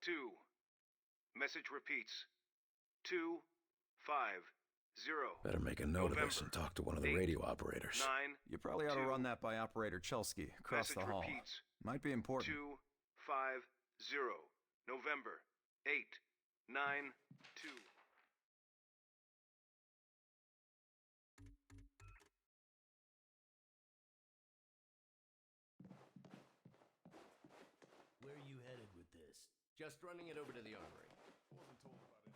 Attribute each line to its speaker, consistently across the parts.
Speaker 1: 2. Message repeats. 250.
Speaker 2: Better make a note of this and talk to one of the radio operators.
Speaker 1: 9.
Speaker 3: You probably ought to run that by Operator Chelsky across the hall.
Speaker 1: Repeats.
Speaker 3: Might be important.
Speaker 1: 250. November 892.
Speaker 4: Where are you headed with this? Just running it over to the armory.
Speaker 5: Wasn't told about it.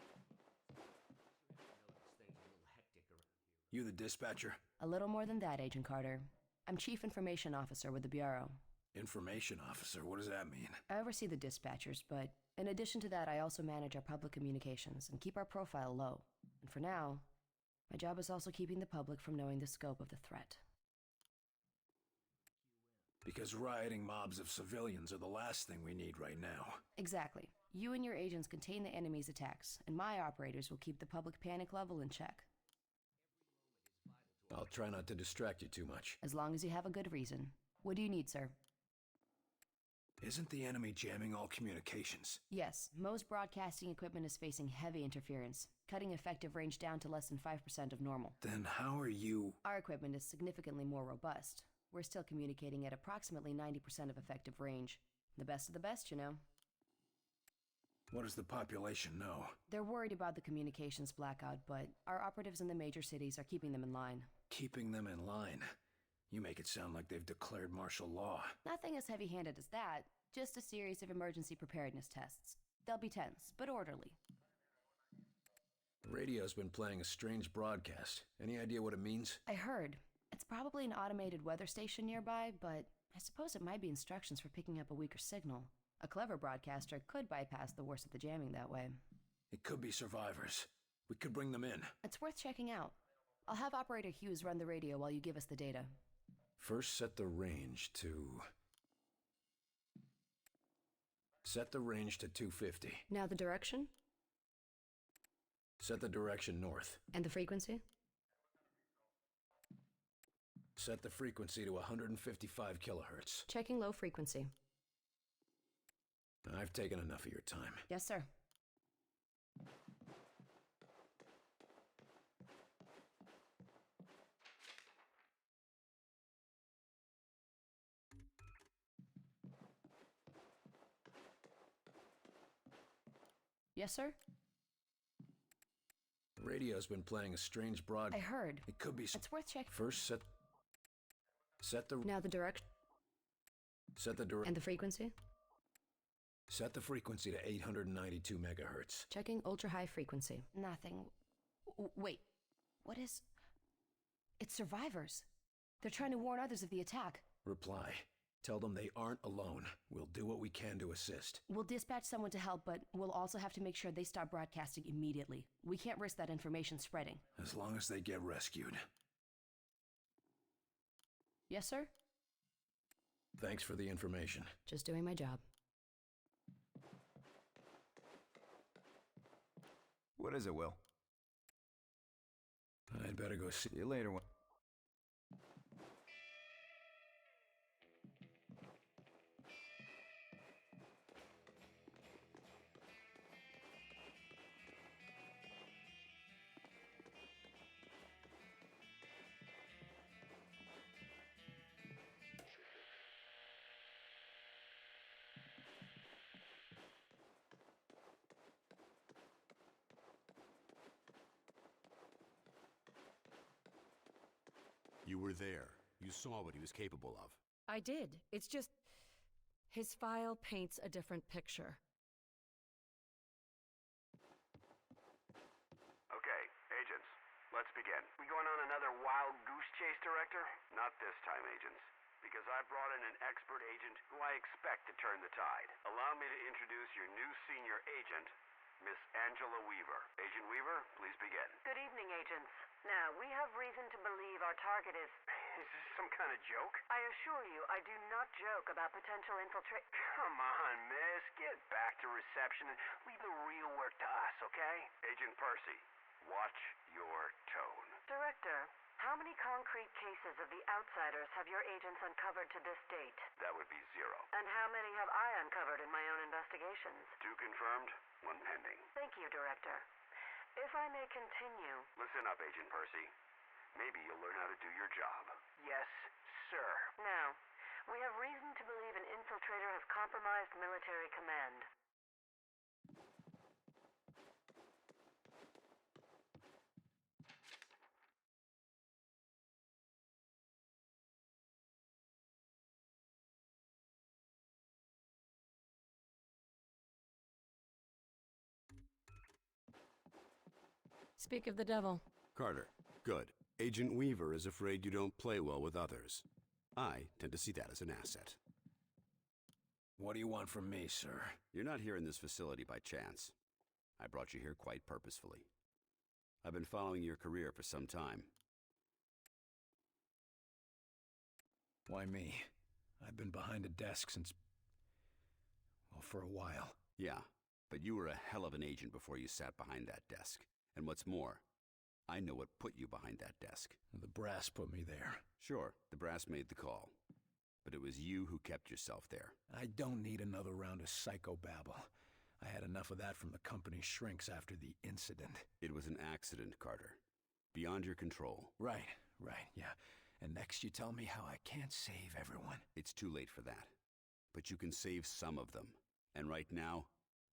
Speaker 2: You the dispatcher?
Speaker 6: A little more than that, Agent Carter. I'm Chief Information Officer with the Bureau.
Speaker 2: Information officer? What does that mean?
Speaker 6: I oversee the dispatchers, but in addition to that, I also manage our public communications and keep our profile low. And for now, my job is also keeping the public from knowing the scope of the threat.
Speaker 2: Because rioting mobs of civilians are the last thing we need right now.
Speaker 6: Exactly. You and your agents contain the enemy's attacks, and my operators will keep the public panic level in check.
Speaker 2: I'll try not to distract you too much.
Speaker 6: As long as you have a good reason. What do you need, sir?
Speaker 2: Isn't the enemy jamming all communications?
Speaker 6: Yes, most broadcasting equipment is facing heavy interference, cutting effective range down to less than 5% of normal.
Speaker 2: Then how are you...
Speaker 6: Our equipment is significantly more robust. We're still communicating at approximately 90% of effective range. The best of the best, you know.
Speaker 2: What does the population know?
Speaker 6: They're worried about the communications blackout, but our operatives in the major cities are keeping them in line.
Speaker 2: Keeping them in line? You make it sound like they've declared martial law.
Speaker 6: Nothing as heavy-handed as that. Just a series of emergency preparedness tests. They'll be tense, but orderly.
Speaker 2: The radio's been playing a strange broadcast. Any idea what it means?
Speaker 6: I heard. It's probably an automated weather station nearby, but I suppose it might be instructions for picking up a weaker signal. A clever broadcaster could bypass the worst of the jamming that way.
Speaker 2: It could be survivors. We could bring them in.
Speaker 6: It's worth checking out. I'll have Operator Hughes run the radio while you give us the data.
Speaker 2: First, set the range to 250.
Speaker 6: Now the direction?
Speaker 2: Set the direction north.
Speaker 6: And the frequency?
Speaker 2: Set the frequency to 155 kilohertz.
Speaker 6: Checking low frequency.
Speaker 2: I've taken enough of your time.
Speaker 6: Yes, sir. Yes, sir?
Speaker 2: The radio's been playing a strange broad...
Speaker 6: I heard.
Speaker 2: It could be...
Speaker 6: It's worth checking.
Speaker 2: First, set the...
Speaker 6: Now the direct...
Speaker 2: Set the direct...
Speaker 6: And the frequency?
Speaker 2: Set the frequency to 892 megahertz.
Speaker 6: Checking ultra-high frequency. Nothing. Wait. What is... It's survivors. They're trying to warn others of the attack.
Speaker 2: Reply. Tell them they aren't alone. We'll do what we can to assist.
Speaker 6: We'll dispatch someone to help, but we'll also have to make sure they stop broadcasting immediately. We can't risk that information spreading.
Speaker 2: As long as they get rescued.
Speaker 6: Yes, sir?
Speaker 2: Thanks for the information.
Speaker 6: Just doing my job.
Speaker 3: What is it, Will?
Speaker 2: I'd better go see
Speaker 3: you later.
Speaker 5: You were there. You saw what he was capable of.
Speaker 7: I did. It's just... his file paints a different picture.
Speaker 8: Okay, agents, let's begin. We going on another wild goose chase, Director? Not this time, agents. Because I brought in an expert agent who I expect to turn the tide. Allow me to introduce your new senior agent, Miss Angela Weaver. Agent Weaver, please begin.
Speaker 9: Good evening, agents. Now, we have reason to believe our target is...
Speaker 8: Is this some kind of joke?
Speaker 9: I assure you, I do not joke about potential infiltration.
Speaker 8: Come on, miss. Get back to reception and leave the real work to us, okay? Agent Percy, watch your tone.
Speaker 9: Director, How many concrete cases of the Outsiders have your agents uncovered to this date?
Speaker 8: That would be 0.
Speaker 9: And how many have I uncovered in my own investigations?
Speaker 8: 2 confirmed, 1 pending.
Speaker 9: Thank you, Director. If I may continue...
Speaker 8: Listen up, Agent Percy. Maybe you'll learn how to do your job.
Speaker 1: Yes, sir.
Speaker 9: Now, we have reason to believe an infiltrator has compromised military command.
Speaker 7: Speak of the devil.
Speaker 5: Carter, good. Agent Weaver is afraid you don't play well with others. I tend to see that as an asset.
Speaker 2: What do you want from me, sir?
Speaker 5: You're not here in this facility by chance. I brought you here quite purposefully. I've been following your career for some time.
Speaker 2: Why me? I've been behind a desk since... well, for a while.
Speaker 5: Yeah, but you were a hell of an agent before you sat behind that desk. And what's more, I know what put you behind that desk.
Speaker 2: The brass put me there.
Speaker 5: Sure, the brass made the call. But it was you who kept yourself there.
Speaker 2: I don't need another round of psychobabble. I had enough of that from the company's shrinks after the incident.
Speaker 5: It was an accident, Carter. Beyond your control.
Speaker 2: Right, yeah. And next you tell me how I can't save everyone.
Speaker 5: It's too late for that. But you can save some of them. And right now,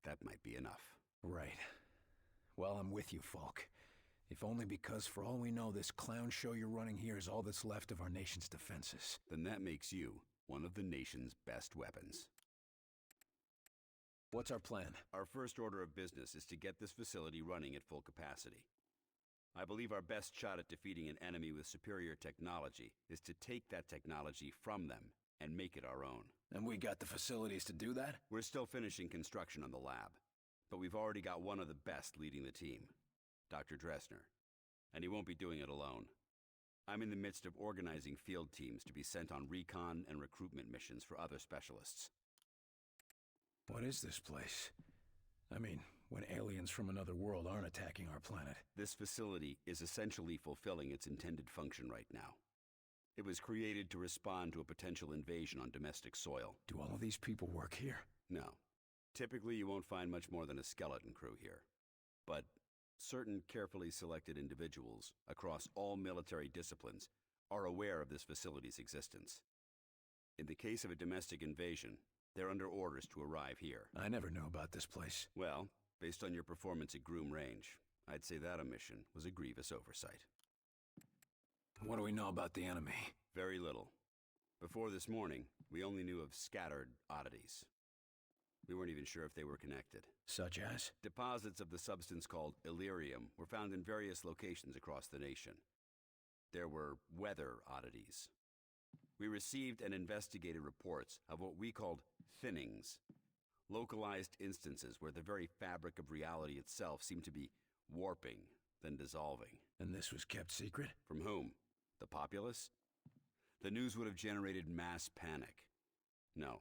Speaker 5: that might be enough.
Speaker 2: Right. Well, I'm with you, Falk. If only because, for all we know, this clown show you're running here is all that's left of our nation's defenses.
Speaker 5: Then that makes you one of the nation's best weapons.
Speaker 2: What's our plan?
Speaker 5: Our first order of business is to get this facility running at full capacity. I believe our best shot at defeating an enemy with superior technology is to take that technology from them and make it our own.
Speaker 2: And we got the facilities to do that?
Speaker 5: We're still finishing construction on the lab, but we've already got one of the best leading the team, Dr. Dressner, and he won't be doing it alone. I'm in the midst of organizing field teams to be sent on recon and recruitment missions for other specialists.
Speaker 2: What is this place? I mean, when aliens from another world aren't attacking our planet.
Speaker 5: This facility is essentially fulfilling its intended function right now. It was created to respond to a potential invasion on domestic soil.
Speaker 2: Do all of these people work here?
Speaker 5: No. Typically, you won't find much more than a skeleton crew here. But certain carefully selected individuals across all military disciplines are aware of this facility's existence. In the case of a domestic invasion, they're under orders to arrive here.
Speaker 2: I never knew about this place.
Speaker 5: Well, based on your performance at Groom Range, I'd say that omission was a grievous oversight.
Speaker 2: What do we know about the enemy?
Speaker 5: Very little. Before this morning, we only knew of scattered oddities. We weren't even sure if they were connected.
Speaker 2: Such as?
Speaker 5: Deposits of the substance called Illyrium were found in various locations across the nation. There were weather oddities. We received and investigated reports of what we called thinnings, localized instances where the very fabric of reality itself seemed to be warping, then dissolving.
Speaker 2: And this was kept secret?
Speaker 5: From whom? The populace? The news would have generated mass panic. No,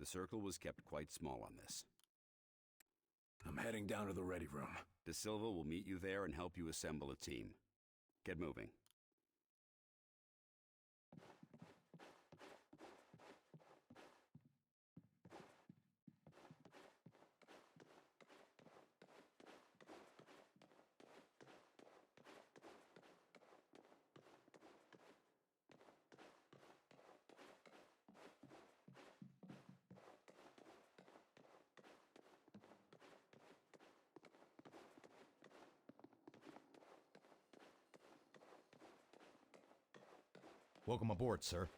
Speaker 5: the circle was kept quite small on this.
Speaker 2: I'm heading down to the ready room.
Speaker 5: De Silva will meet you there and help you assemble a team. Get moving.
Speaker 3: Welcome aboard, sir.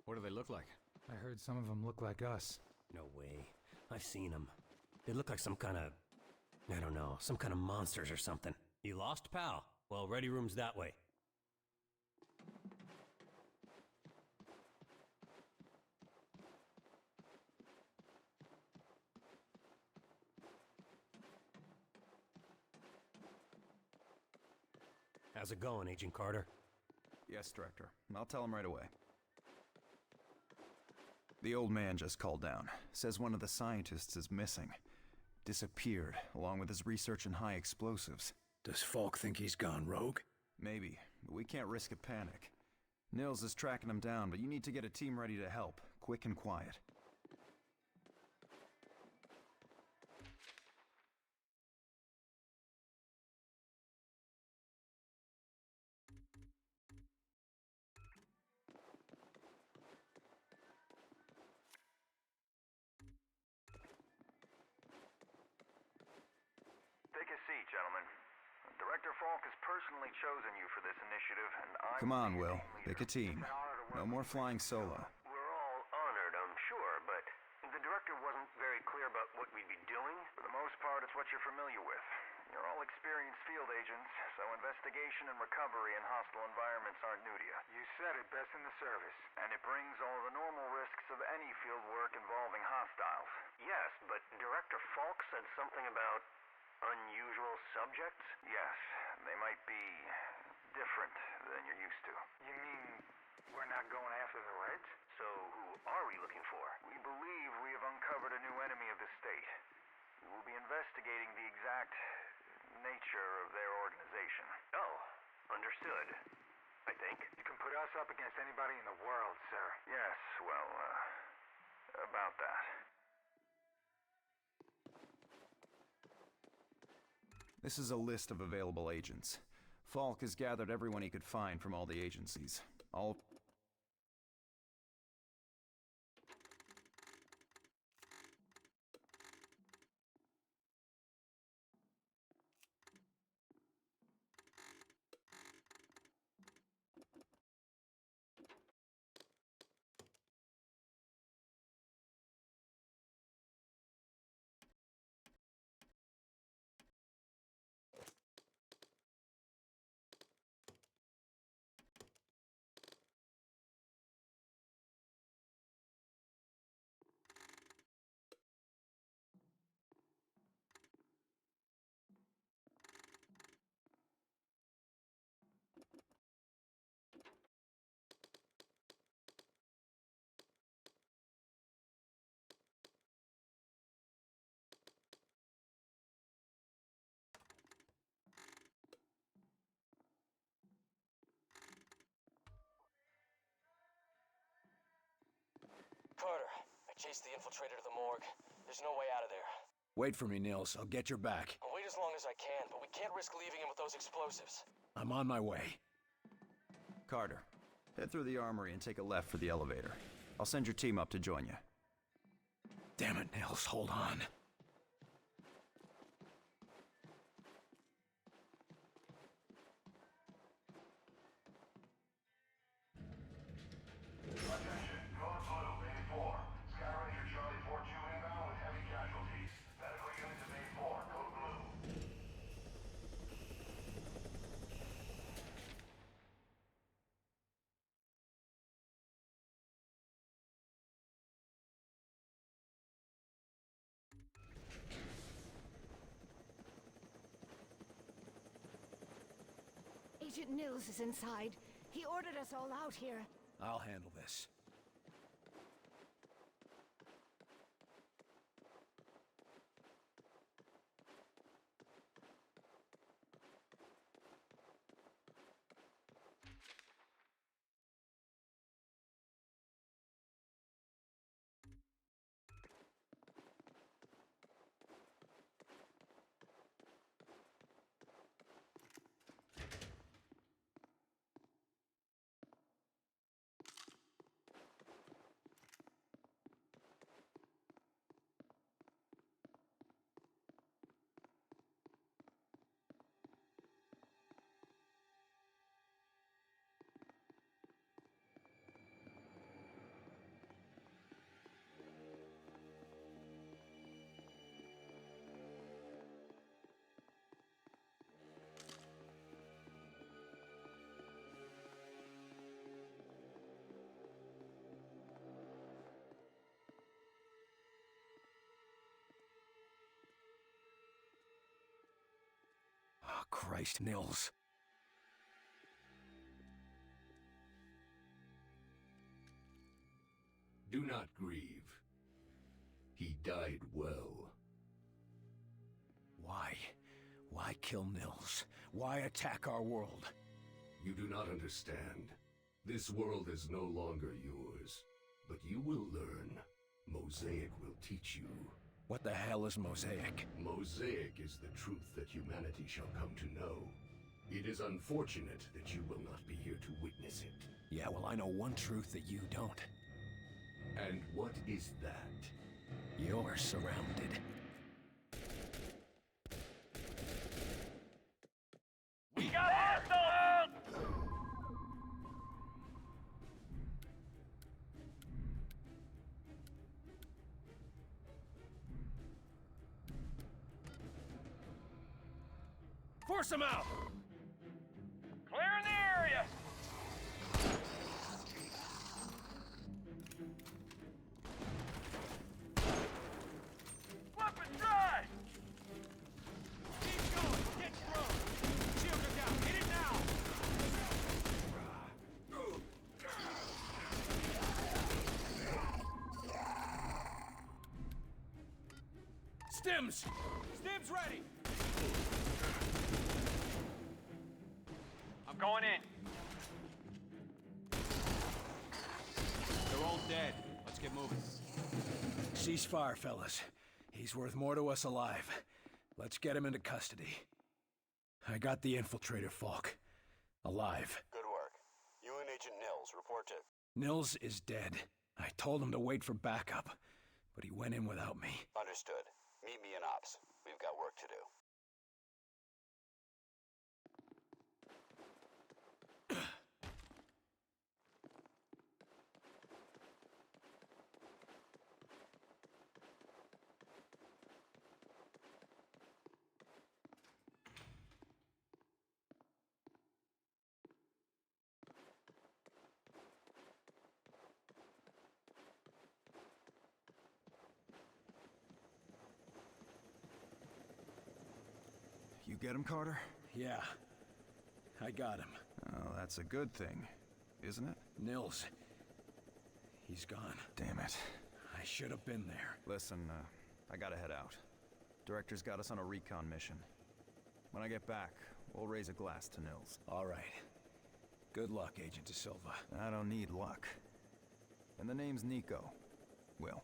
Speaker 2: What do they look like?
Speaker 10: I heard some of them look like us.
Speaker 4: No way. I've seen them. They look like some kind of... I don't know, some kind of monsters or something. You lost, pal? Well, ready room's that way. How's it going, Agent Carter?
Speaker 3: Yes, Director. I'll tell him right away. The old man just called down. Says one of the scientists is missing. Disappeared, along with his research in high explosives.
Speaker 2: Does Falk think he's gone rogue?
Speaker 3: Maybe, but we can't risk a panic. Nils is tracking him down, but you need to get a team ready to help, quick and quiet.
Speaker 8: Take a seat, gentlemen. Director Falk has personally chosen you for this initiative, and I'm...
Speaker 3: Come on, Will. Pick a team. No more flying solo.
Speaker 8: We're all honored, I'm sure, but the director wasn't very clear about what we'd be doing. For the most part, it's what you're familiar with. You're all experienced field agents, so investigation and recovery in hostile environments aren't new to you. You said it, best in the service. And it brings all the normal risks of any field work involving hostiles. Yes, but Director Falk said something about unusual subjects? Yes, they might be different than you're used to. You mean we're not going after the Reds? So who are we looking for? We believe we have uncovered a new enemy of the state. We will be investigating the exact nature of their organization. Oh, understood. I think. You can put us up against anybody in the world, sir. Yes, well, about that.
Speaker 3: This is a list of available agents. Falk has gathered everyone he could find from all the agencies. All...
Speaker 4: Carter, I chased the infiltrator to the morgue. There's no way out of there.
Speaker 2: Wait for me, Nils. I'll get your back.
Speaker 4: I'll wait as long as I can, but we can't risk leaving him with those explosives.
Speaker 2: I'm on my way.
Speaker 3: Carter, head through the armory and take a left for the elevator. I'll send your team up to join you.
Speaker 2: Damn it, Nils. Hold on.
Speaker 11: Agent Nils is inside. He ordered us all out here.
Speaker 2: I'll handle this. Oh, Christ, Nils.
Speaker 12: Do not grieve. He died well.
Speaker 2: Why? Why kill Nils? Why attack our world?
Speaker 12: You do not understand. This world is no longer yours. But you will learn. Mosaic will teach you.
Speaker 2: What the hell is Mosaic?
Speaker 12: Mosaic is the truth that humanity shall come to know. It is unfortunate that you will not be here to witness it.
Speaker 2: Yeah, well, I know one truth that you don't.
Speaker 12: And what is that?
Speaker 2: You're surrounded.
Speaker 1: We got hostiles!
Speaker 4: Force them out!
Speaker 1: Clearing the area! Weapons dry!
Speaker 4: Keep going! Get through! Shield her down! Hit it now! Stims! Stims ready!
Speaker 1: I'm going in.
Speaker 4: They're all dead. Let's get moving.
Speaker 2: Ceasefire, fellas. He's worth more to us alive. Let's get him into custody. I got the infiltrator, Falk. Alive.
Speaker 5: Good work. You and Agent Nils, report to...
Speaker 2: Nils is dead. I told him to wait for backup, but he went in without me.
Speaker 5: Understood. Meet me in Ops. We've got work to do.
Speaker 3: You get him, Carter?
Speaker 2: Yeah, I got him.
Speaker 3: Oh, that's a good thing, isn't it?
Speaker 2: Nils. He's gone.
Speaker 3: Damn it.
Speaker 2: I should have been there.
Speaker 3: Listen, I gotta head out. Director's got us on a recon mission. When I get back, we'll raise a glass to Nils.
Speaker 2: All right. Good luck, Agent De Silva.
Speaker 3: I don't need luck. And the name's Nico. Will.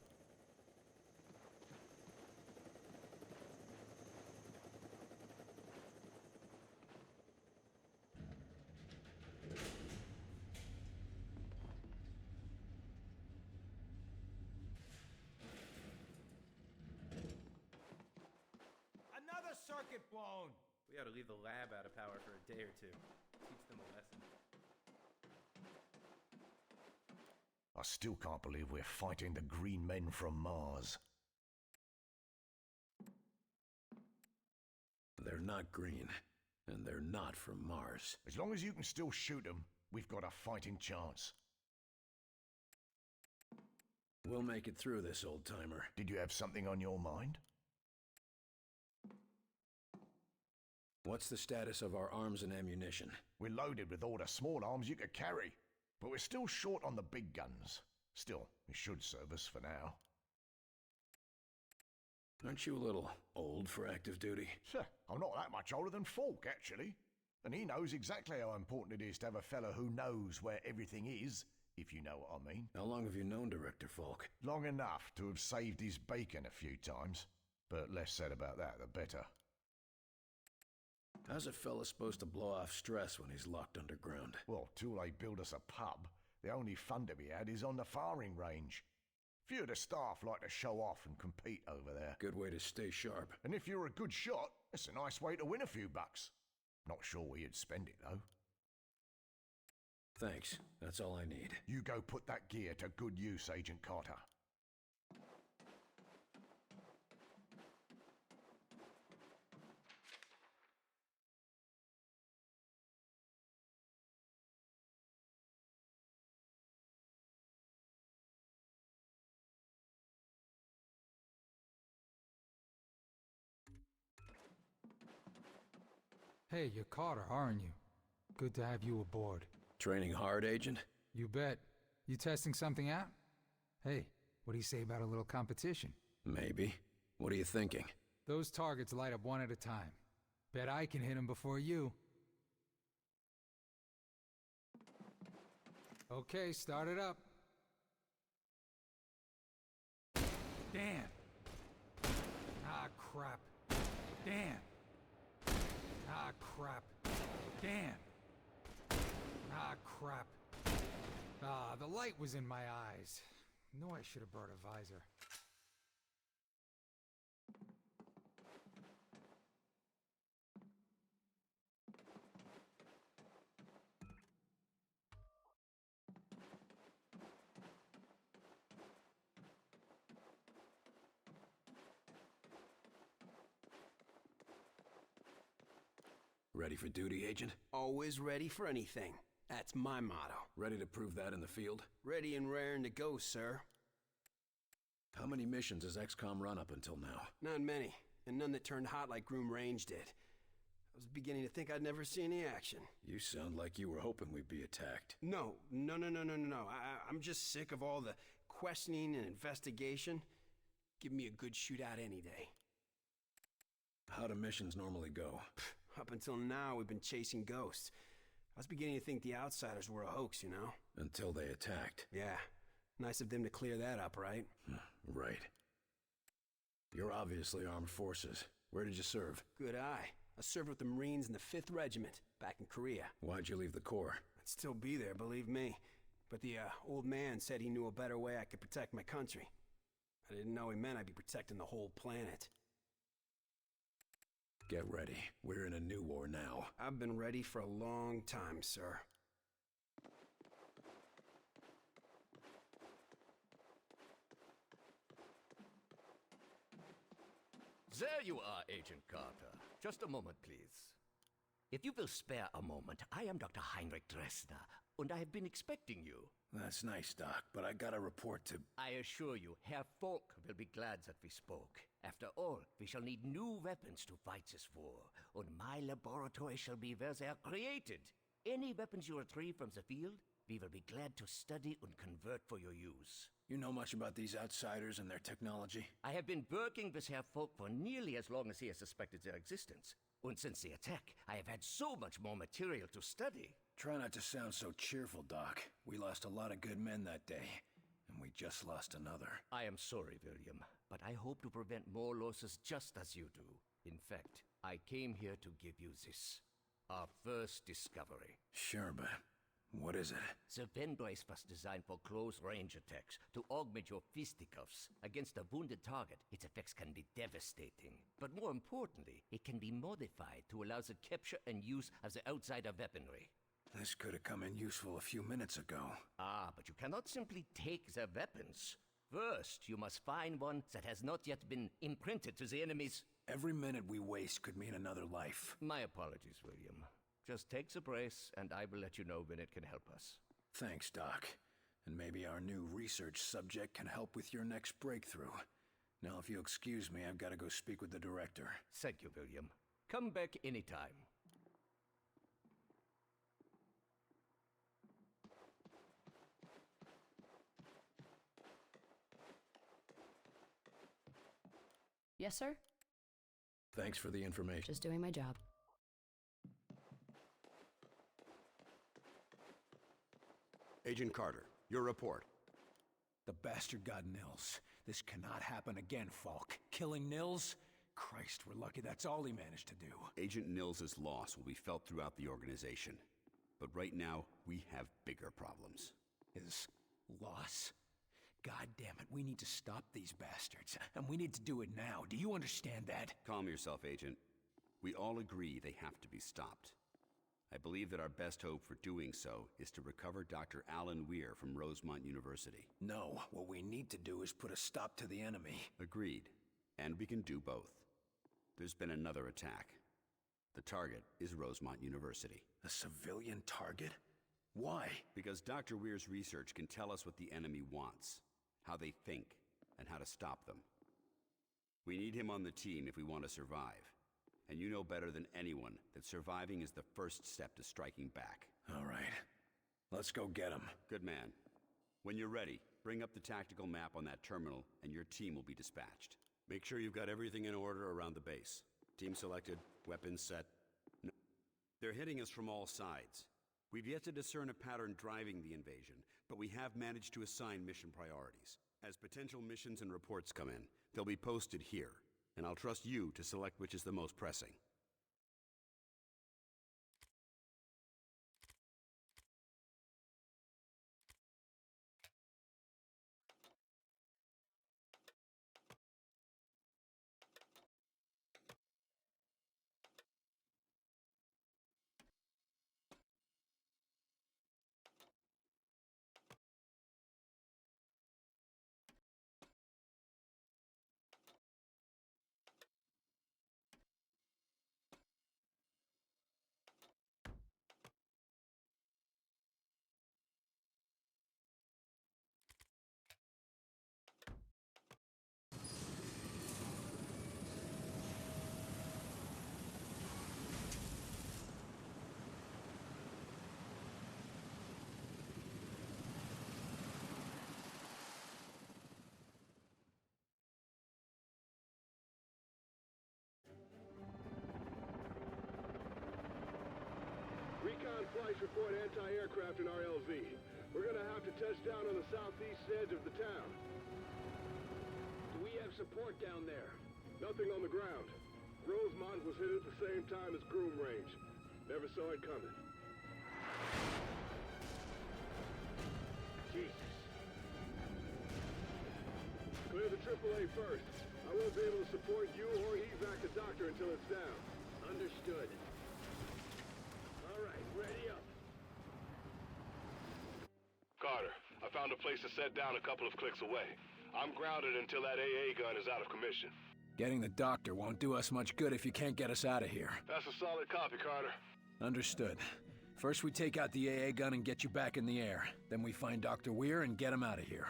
Speaker 4: Another circuit blown! We ought to leave the lab out of power for a day or two. Teach them a lesson.
Speaker 12: I still can't believe we're fighting the green men from Mars.
Speaker 2: They're not green, and they're not from Mars.
Speaker 12: As long as you can still shoot them, we've got a fighting chance.
Speaker 2: We'll make it through this, old-timer.
Speaker 12: Did you have something on your mind?
Speaker 2: What's the status of our arms and ammunition?
Speaker 12: We're loaded with all the small arms you could carry, but we're still short on the big guns. Still, it should serve us for now.
Speaker 2: Aren't you a little old for active duty?
Speaker 12: I'm not that much older than Falk, actually. And he knows exactly how important it is to have a fellow who knows where everything is, if you know what I mean.
Speaker 2: How long have you known Director Falk?
Speaker 12: Long enough to have saved his bacon a few times. But less said about that, the better.
Speaker 2: How's a fella supposed to blow off stress when he's locked underground?
Speaker 12: Well, till they build us a pub, the only fun to be had is on the firing range. Few of the staff like to show off and compete over there.
Speaker 2: Good way to stay sharp.
Speaker 12: And if you're a good shot, it's a nice way to win a few bucks. Not sure where you'd spend it, though.
Speaker 2: Thanks. That's all I need.
Speaker 12: You go put that gear to good use, Agent Carter.
Speaker 10: Hey, you're Carter, aren't you? Good to have you aboard.
Speaker 2: Training hard, Agent?
Speaker 10: You bet. You testing something out? Hey, what do you say about a little competition?
Speaker 2: Maybe. What are you thinking?
Speaker 10: Those targets light up one at a time. Bet I can hit them before you. Okay, start it up. Dan! Ah, crap. Dan! Ah, crap. Dan! Ah, crap. Ah, the light was in my eyes. Knew I should have brought a visor.
Speaker 2: Ready for duty, Agent?
Speaker 13: Always ready for anything. That's my motto.
Speaker 2: Ready to prove that in the field?
Speaker 13: Ready and raring to go, sir.
Speaker 2: How many missions has XCOM run up until now?
Speaker 13: Not many, and none that turned hot like Groom Range did. I was beginning to think I'd never see any action.
Speaker 2: You sound like you were hoping we'd be attacked.
Speaker 13: No. I'm just sick of all the questioning and investigation. Give me a good shootout any day.
Speaker 2: How do missions normally go?
Speaker 13: Up until now, we've been chasing ghosts. I was beginning to think the Outsiders were a hoax, you know?
Speaker 2: Until they attacked.
Speaker 13: Yeah. Nice of them to clear that up, right?
Speaker 2: Right. You're obviously armed forces. Where did you serve?
Speaker 13: Good eye. I served with the Marines in the 5th Regiment, back in Korea.
Speaker 2: Why'd you leave the Corps?
Speaker 13: I'd still be there, believe me. But the old man said he knew a better way I could protect my country. I didn't know he meant I'd be protecting the whole planet.
Speaker 2: Get ready. We're in a new war now.
Speaker 13: I've been ready for a long time, sir.
Speaker 14: There you are, Agent Carter. Just a moment, please. If you will spare a moment, I am Dr. Heinrich Dresner, and I have been expecting you.
Speaker 2: That's nice, Doc, but I got a report to...
Speaker 14: I assure you, Herr Falk will be glad that we spoke. After all, we shall need new weapons to fight this war, and my laboratory shall be where they are created. Any weapons you retrieve from the field, we will be glad to study and convert for your use.
Speaker 2: You know much about these Outsiders and their technology?
Speaker 14: I have been working with Herr Falk for nearly as long as he has suspected their existence. And since the attack, I have had so much more material to study.
Speaker 2: Try not to sound so cheerful, Doc. We lost a lot of good men that day, and we just lost another.
Speaker 14: I am sorry, William, but I hope to prevent more losses just as you do. In fact, I came here to give you this. Our first discovery.
Speaker 2: Sure, but what is it?
Speaker 14: The pen brace was designed for close-range attacks to augment your fisticuffs. Against a wounded target, its effects can be devastating. But more importantly, it can be modified to allow the capture and use of the outsider weaponry.
Speaker 2: This could have come in useful a few minutes ago.
Speaker 14: Ah, but you cannot simply take their weapons. First, you must find one that has not yet been imprinted to the enemy's...
Speaker 2: Every minute we waste could mean another life.
Speaker 14: My apologies, William. Just take the brace, and I will let you know when it can help us.
Speaker 2: Thanks, Doc. And maybe our new research subject can help with your next breakthrough. Now, if you'll excuse me, I've got to go speak with the director.
Speaker 14: Thank you, William. Come back anytime.
Speaker 6: Yes, sir?
Speaker 2: Thanks for the information.
Speaker 6: Just doing my job.
Speaker 5: Agent Carter, your report.
Speaker 2: The bastard got Nils. This cannot happen again, Falk. Killing Nils? Christ, we're lucky that's all he managed to do.
Speaker 5: Agent Nils's loss will be felt throughout the organization. But right now, we have bigger problems.
Speaker 2: His loss? God damn it, we need to stop these bastards. And we need to do it now. Do you understand that?
Speaker 5: Calm yourself, Agent. We all agree they have to be stopped. I believe that our best hope for doing so is to recover Dr. Alan Weir from Rosemont University.
Speaker 2: No, what we need to do is put a stop to the enemy.
Speaker 5: Agreed. And we can do both. There's been another attack. The target is Rosemont University.
Speaker 2: A civilian target? Why?
Speaker 5: Because Dr. Weir's research can tell us what the enemy wants, how they think, and how to stop them. We need him on the team if we want to survive. And you know better than anyone that surviving is the first step to striking back.
Speaker 2: All right. Let's go get him.
Speaker 5: Good man. When you're ready, bring up the tactical map on that terminal and your team will be dispatched. Make sure you've got everything in order around the base. Team selected, weapons set. No. They're hitting us from all sides. We've yet to discern a pattern driving the invasion, but we have managed to assign mission priorities. As potential missions and reports come in, they'll be posted here, and I'll trust you to select which is the most pressing.
Speaker 15: Recon flights report anti-aircraft in RLZ. We're gonna have to touch down on the southeast edge of the town. Do we have support down there? Nothing on the ground. Rosemont was hit at the same time as Groom Range. Never saw it coming. Jesus. Clear the AAA first. I won't be able to support you or evac the doctor until it's down. Understood. All right, ready up.
Speaker 16: Carter, I found a place to set down a couple of clicks away. I'm grounded until that AA gun is out of commission.
Speaker 2: Getting the doctor won't do us much good if you can't get us out of here.
Speaker 16: That's a solid copy, Carter.
Speaker 2: Understood. First we take out the AA gun and get you back in the air. Then we find Dr. Weir and get him out of here.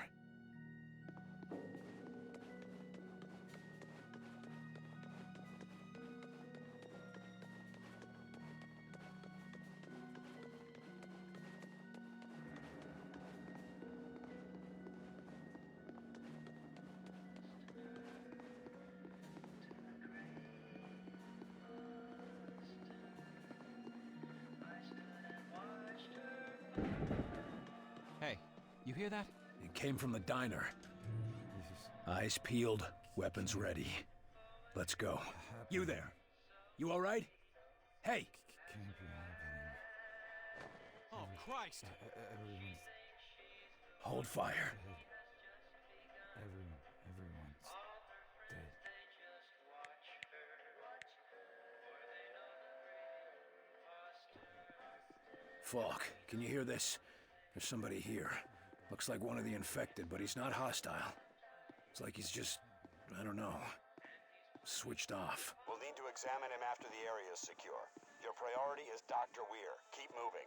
Speaker 17: Hey, you hear that?
Speaker 2: It came from the diner. Eyes peeled, weapons ready. Let's go. You there. You all right? Hey!
Speaker 17: Oh, Christ!
Speaker 2: Hold fire.
Speaker 10: Everyone's dead.
Speaker 2: Falk, can you hear this? There's somebody here. Looks like one of the infected, but he's not hostile. It's like he's just, I don't know, switched off.
Speaker 8: We'll need to examine him after the area is secure. Your priority is Dr. Weir. Keep moving.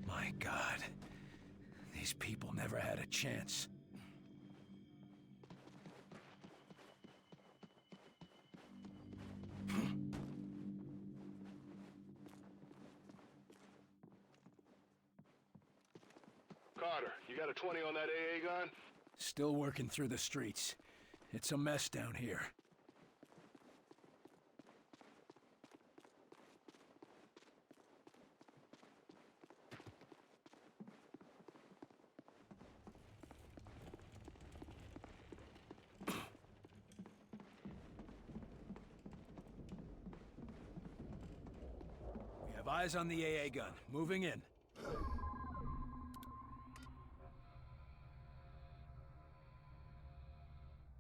Speaker 2: My God. These people never had a chance.
Speaker 16: Carter, you got a 20 on that AA gun?
Speaker 2: Still working through the streets. It's a mess down here. We have eyes on the AA gun. Moving in.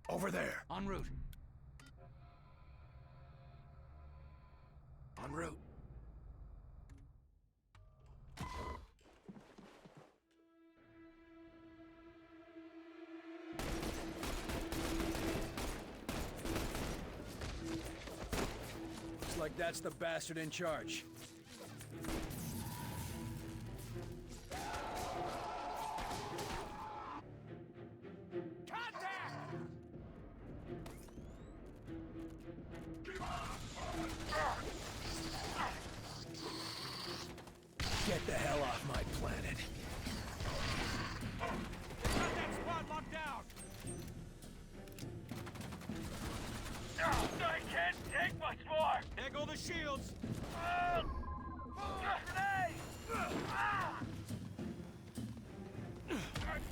Speaker 2: Over there.
Speaker 17: En route.
Speaker 2: En route. Looks like that's the bastard in charge.
Speaker 17: shields!
Speaker 1: Grenade!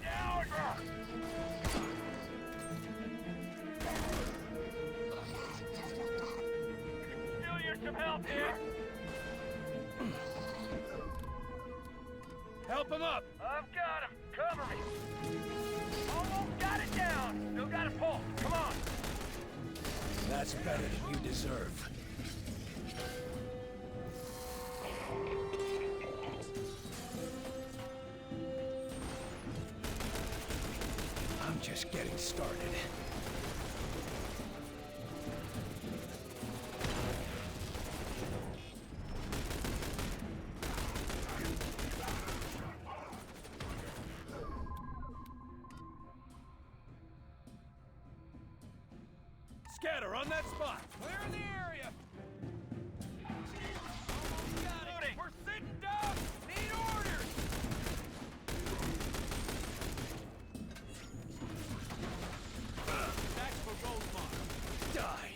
Speaker 1: Down! Still use some help here.
Speaker 2: Help him up!
Speaker 1: I've got him. Cover me. Almost got it down. Still got it pulled. Come on.
Speaker 2: That's better than you deserve. I'm just getting started. Scatter on that spot!
Speaker 17: Clear the area! Almost got it! We're sitting ducks! Need orders! That's for Goldmark.
Speaker 2: Die!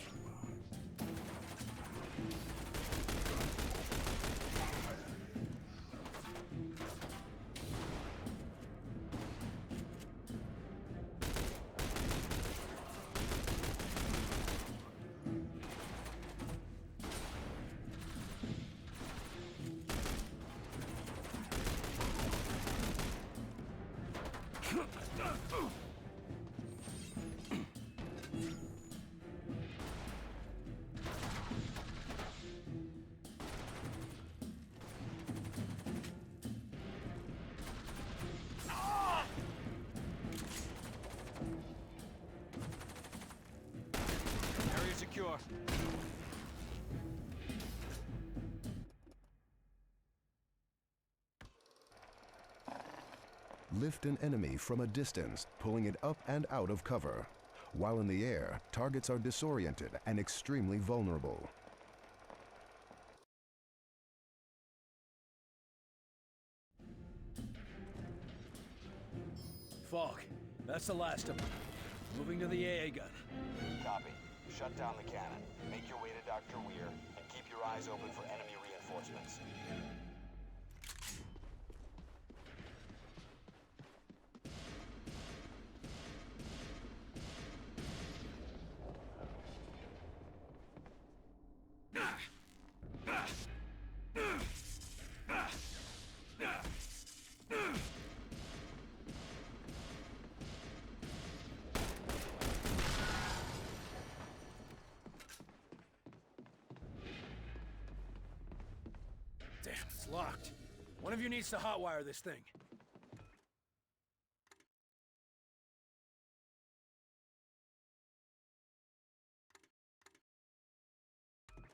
Speaker 17: Area secure.
Speaker 18: Lift an enemy from a distance, pulling it up and out of cover. While in the air, targets are disoriented and extremely vulnerable.
Speaker 2: Fog. That's the last of them. Moving to the AA gun.
Speaker 19: Copy. Shut down the cannon. Make your way to Dr. Weir, and keep your eyes open for enemy reinforcements.
Speaker 2: Damn, it's locked. One of you needs to hotwire this thing.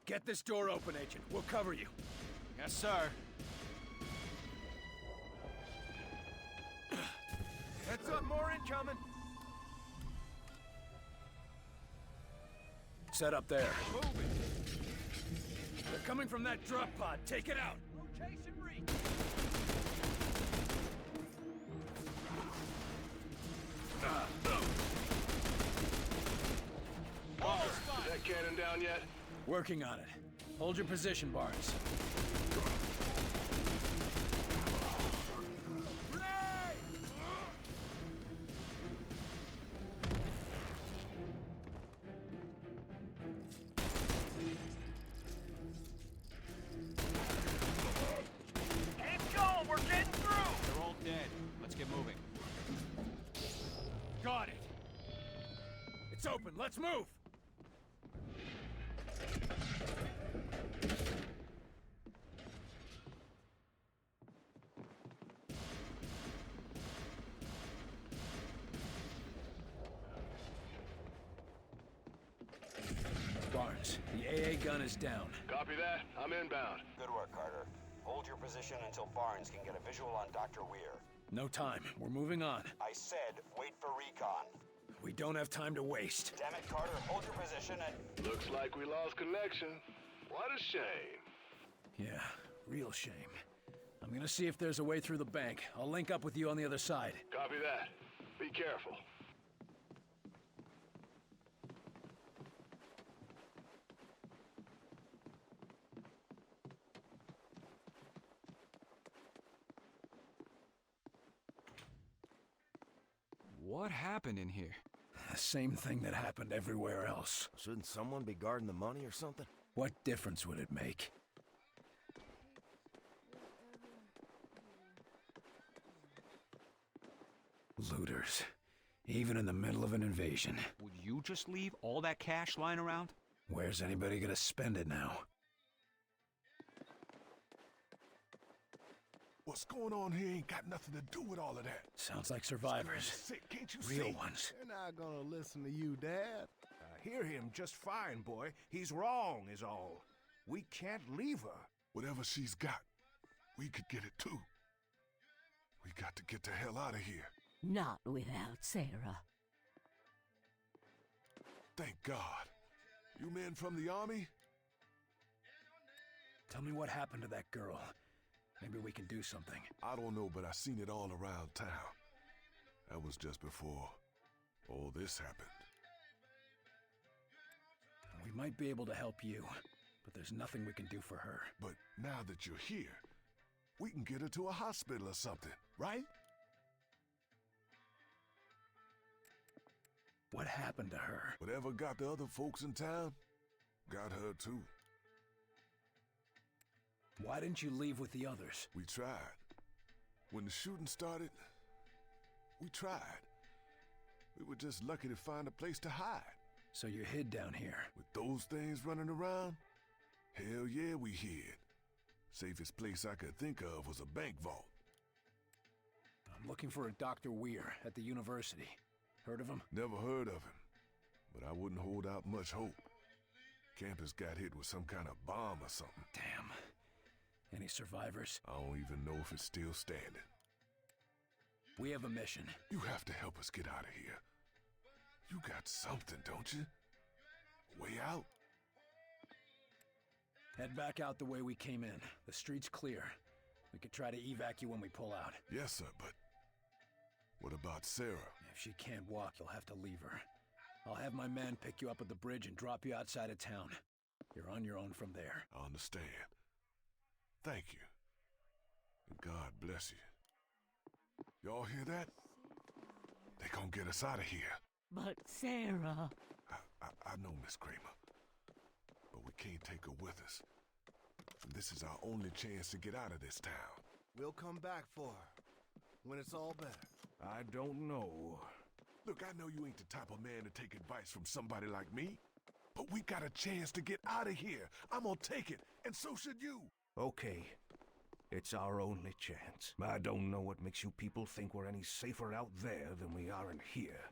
Speaker 2: Get this door open, Agent. We'll cover you.
Speaker 17: Yes, sir.
Speaker 3: Heads up, more incoming!
Speaker 2: Set up there.
Speaker 17: Moving.
Speaker 2: They're coming from that drop pod. Take it out.
Speaker 17: Rotation reach.
Speaker 16: Is that cannon down yet?
Speaker 2: Working on it. Hold your position, Barnes.
Speaker 1: Keep going. We're getting through.
Speaker 17: They're all dead. Let's get moving.
Speaker 2: Got it. It's open. Let's move. Barnes, the AA gun is down.
Speaker 16: Copy that. I'm inbound.
Speaker 19: Good work, Carter. Hold your position until Barnes can get a visual on Dr. Weir.
Speaker 2: No time. We're moving on.
Speaker 19: I said wait for recon.
Speaker 2: We don't have time to waste.
Speaker 19: Damn it, Carter. Hold your position and...
Speaker 16: Looks like we lost connection. What a shame.
Speaker 2: Yeah, real shame. I'm gonna see if there's a way through the bank. I'll link up with you on the other side.
Speaker 16: Copy that. Be careful.
Speaker 20: What happened in here?
Speaker 2: The same thing that happened everywhere else.
Speaker 21: Shouldn't someone be guarding the money or something?
Speaker 2: What difference would it make? Looters. Even in the middle of an invasion.
Speaker 20: Would you just leave all that cash lying around?
Speaker 2: Where's anybody gonna spend it now?
Speaker 12: What's going on here ain't got nothing to do with all of that.
Speaker 2: Sounds like survivors.
Speaker 12: Sick, can't you
Speaker 2: Real
Speaker 12: see?
Speaker 2: ones.
Speaker 22: They're not gonna listen to you, Dad. I hear him just fine, boy. He's wrong, is all. We can't leave her.
Speaker 16: Whatever she's got, we could get it too. We got to get the hell out of here.
Speaker 11: Not without Sarah.
Speaker 16: Thank God. You men from the army?
Speaker 2: Tell me what happened to that girl. Maybe we can do something.
Speaker 16: I don't know, but I seen it all around town. That was just before all this happened.
Speaker 2: We might be able to help you, but there's nothing we can do for her.
Speaker 16: But now that you're here, we can get her to a hospital or something, right?
Speaker 2: What happened to her?
Speaker 16: Whatever got the other folks in town, got her too.
Speaker 2: Why didn't you leave with the others?
Speaker 16: We tried. When the shooting started, we tried. We were just lucky to find a place to hide.
Speaker 2: So you hid down here?
Speaker 16: With those things running around? Hell yeah, we hid. Safest place I could think of was a bank vault.
Speaker 2: I'm looking for a Dr. Weir at the university. Heard of him?
Speaker 16: Never heard of him, but I wouldn't hold out much hope. Campus got hit with some kind of bomb or something.
Speaker 2: Damn. Any survivors?
Speaker 16: I don't even know if it's still standing.
Speaker 2: We have a mission.
Speaker 16: You have to help us get out of here. You got something, don't you? Way out?
Speaker 2: Head back out the way we came in. The street's clear. We could try to evac you when we pull out.
Speaker 16: Yes, sir, but what about Sarah?
Speaker 2: If she can't walk, you'll have to leave her. I'll have my man pick you up at the bridge and drop you outside of town. You're on your own from there.
Speaker 16: I understand. Thank you. And God bless you. Y'all hear that? They gonna get us out of here.
Speaker 11: But Sarah...
Speaker 16: I know, Miss Kramer. But we can't take her with us. And this is our only chance to get out of this town.
Speaker 22: We'll come back for her. When it's all better. I don't know.
Speaker 16: Look, I know you ain't the type of man to take advice from somebody like me. But we got a chance to get out of here. I'm gonna take it, and so should you.
Speaker 22: Okay. It's our only chance. I don't know what makes you people think we're any safer out there than we are in here.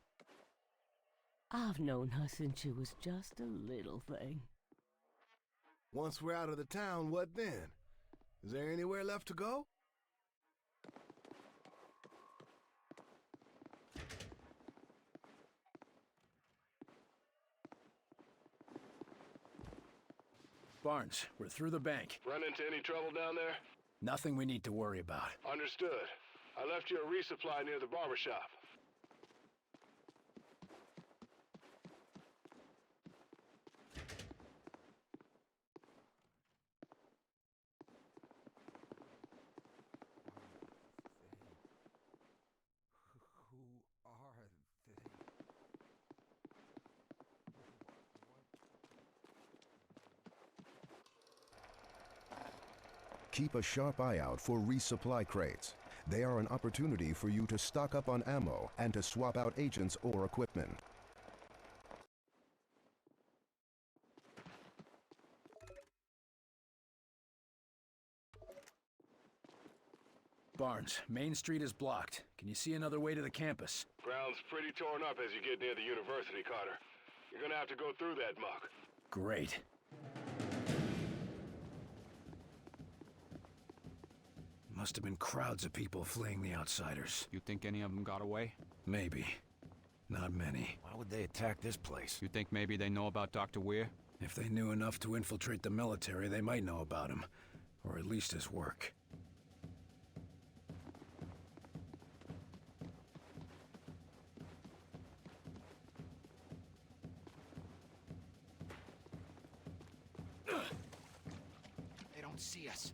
Speaker 11: I've known her since she was just a little thing.
Speaker 22: Once we're out of the town, what then? Is there anywhere left to go?
Speaker 2: Barnes, we're through the bank.
Speaker 16: Run into any trouble down there?
Speaker 2: Nothing we need to worry about.
Speaker 16: Understood. I left you a resupply near the barber shop.
Speaker 18: Keep a sharp eye out for resupply crates. They are an opportunity for you to stock up on ammo and to swap out agents or equipment.
Speaker 2: Barnes, Main Street is blocked. Can you see another way to the campus?
Speaker 16: Ground's pretty torn up as you get near the university, Carter. You're gonna have to go through that muck.
Speaker 2: Great. Must have been crowds of people fleeing the outsiders.
Speaker 20: You think any of them got away?
Speaker 2: Maybe. Not many.
Speaker 21: Why would they attack this place?
Speaker 20: You think maybe they know about Dr. Weir?
Speaker 2: If they knew enough to infiltrate the military, they might know about him. Or at least his work.
Speaker 21: They don't see us.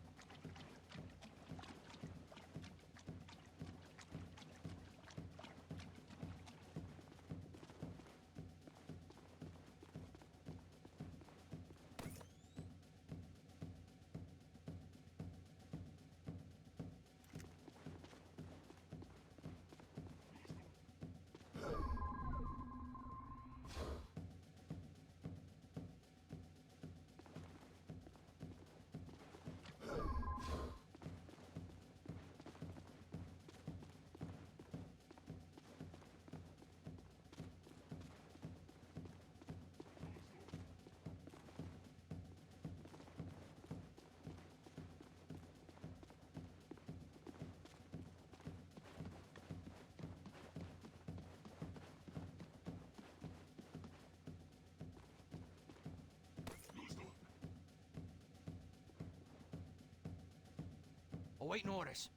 Speaker 17: Awaiting orders.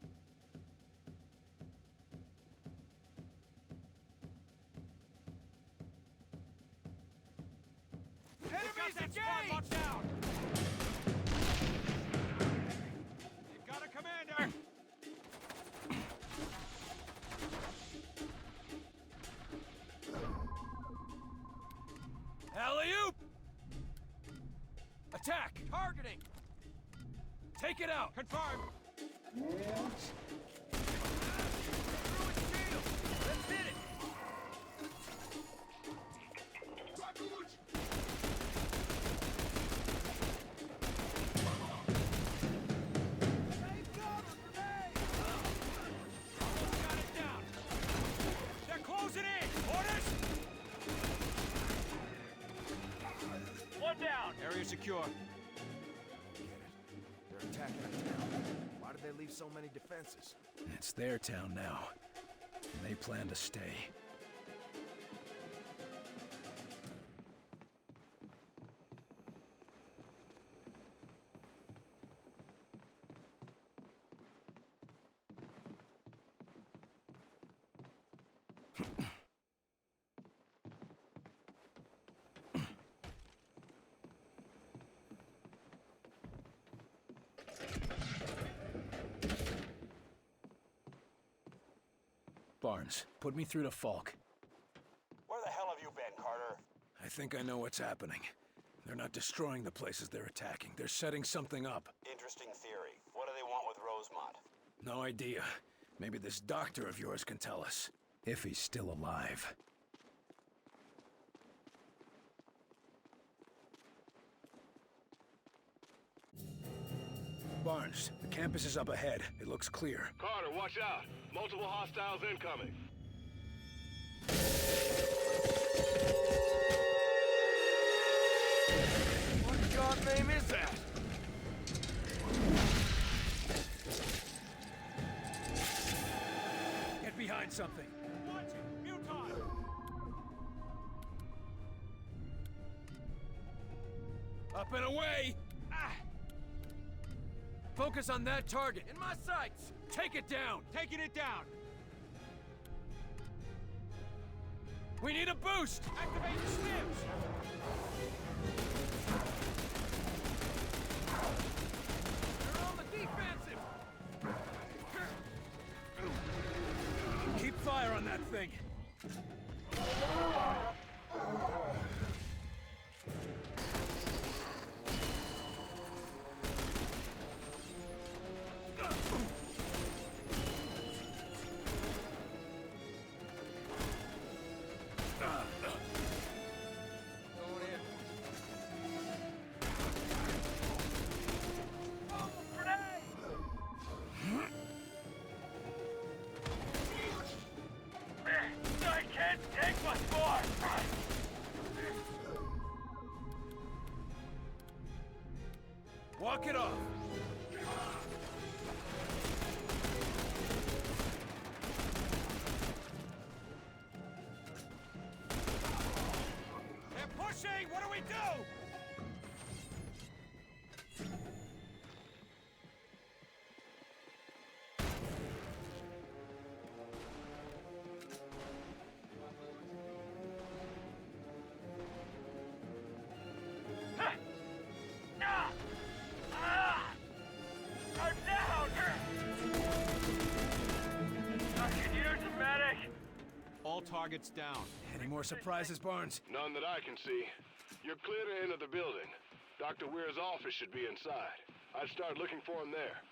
Speaker 17: Enemies engaged! Locked down. You got a commander!
Speaker 2: Alley-oop! Attack!
Speaker 17: Targeting!
Speaker 2: Take it out!
Speaker 17: Confirmed!
Speaker 2: Yes.
Speaker 17: Let's hit it! Got it down! They're closing in! Orders! One down!
Speaker 3: Area secure.
Speaker 21: They're attacking a town. Why did they leave so many defenses?
Speaker 2: It's their town now, and they plan to stay. Barnes, put me through to Falk.
Speaker 19: Where the hell have you been, Carter?
Speaker 2: I think I know what's happening. They're not destroying the places they're attacking. They're setting something up.
Speaker 19: Interesting theory. What do they want with Rosemont?
Speaker 2: No idea. Maybe this doctor of yours can tell us. If he's still alive. Barnes, the campus is up ahead. It looks clear.
Speaker 15: Carter, watch out. Multiple hostiles incoming.
Speaker 21: What in God's name is that?
Speaker 2: Get behind something.
Speaker 17: Watch it! Muton!
Speaker 2: Up and away! Ah! Focus on that target. In my sights! Take it down!
Speaker 17: Taking it down!
Speaker 2: We need a boost!
Speaker 17: Activate the stims!
Speaker 2: They're on the defensive! Keep fire on that thing!
Speaker 1: I can't take much more!
Speaker 2: Walk it off!
Speaker 17: They're pushing! What do we do?
Speaker 1: I'm down! I can use a medic!
Speaker 3: All targets down.
Speaker 2: Any more surprises, Barnes?
Speaker 15: None that I can see. You're clear to enter the building. Dr. Weir's office should be inside. I'd start looking for him there.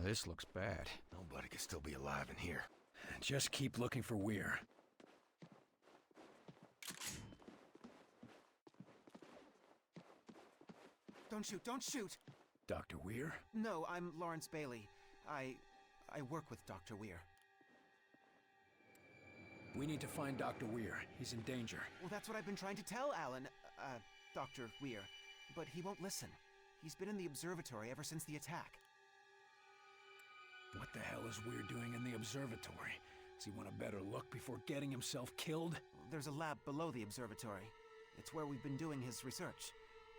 Speaker 3: This looks bad.
Speaker 21: Don't
Speaker 16: Nobody could still be alive in here.
Speaker 2: Just keep looking for Weir.
Speaker 7: Don't shoot, don't shoot!
Speaker 2: Dr. Weir?
Speaker 7: No, I'm Lawrence Bailey. I work with Dr. Weir.
Speaker 2: We need to find Dr. Weir. He's in danger.
Speaker 7: Well, that's what I've been trying to tell Alan, Dr. Weir. But he won't listen. He's been in the observatory ever since the attack.
Speaker 2: What the hell is Weir doing in the observatory? Does he want a better look before getting himself killed?
Speaker 7: There's a lab below the observatory. It's where we've been doing his research.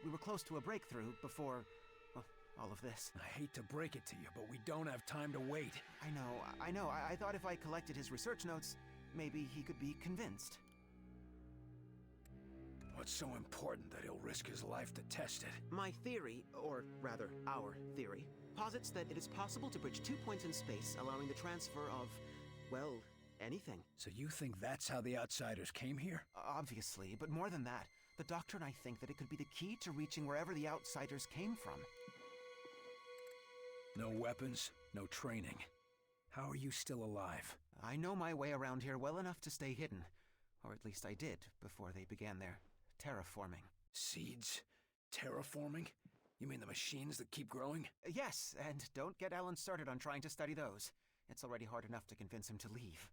Speaker 7: We were close to a breakthrough before, well, all of this.
Speaker 2: I hate to break it to you, but we don't have time to wait.
Speaker 7: I know. I thought if I collected his research notes, maybe he could be convinced.
Speaker 2: What's so important that he'll risk his life to test it?
Speaker 7: My theory, or rather our theory, posits that it is possible to bridge 2 points in space, allowing the transfer of, well, anything.
Speaker 2: So you think that's how the outsiders came here?
Speaker 7: Obviously, but more than that, the Doctor and I think that it could be the key to reaching wherever the outsiders came from.
Speaker 2: No weapons, no training. How are you still alive?
Speaker 7: I know my way around here well enough to stay hidden. Or at least I did, before they began their terraforming.
Speaker 2: Seeds? Terraforming? You mean the machines that keep growing?
Speaker 7: Yes, and don't get Alan started on trying to study those. It's already hard enough to convince him to leave.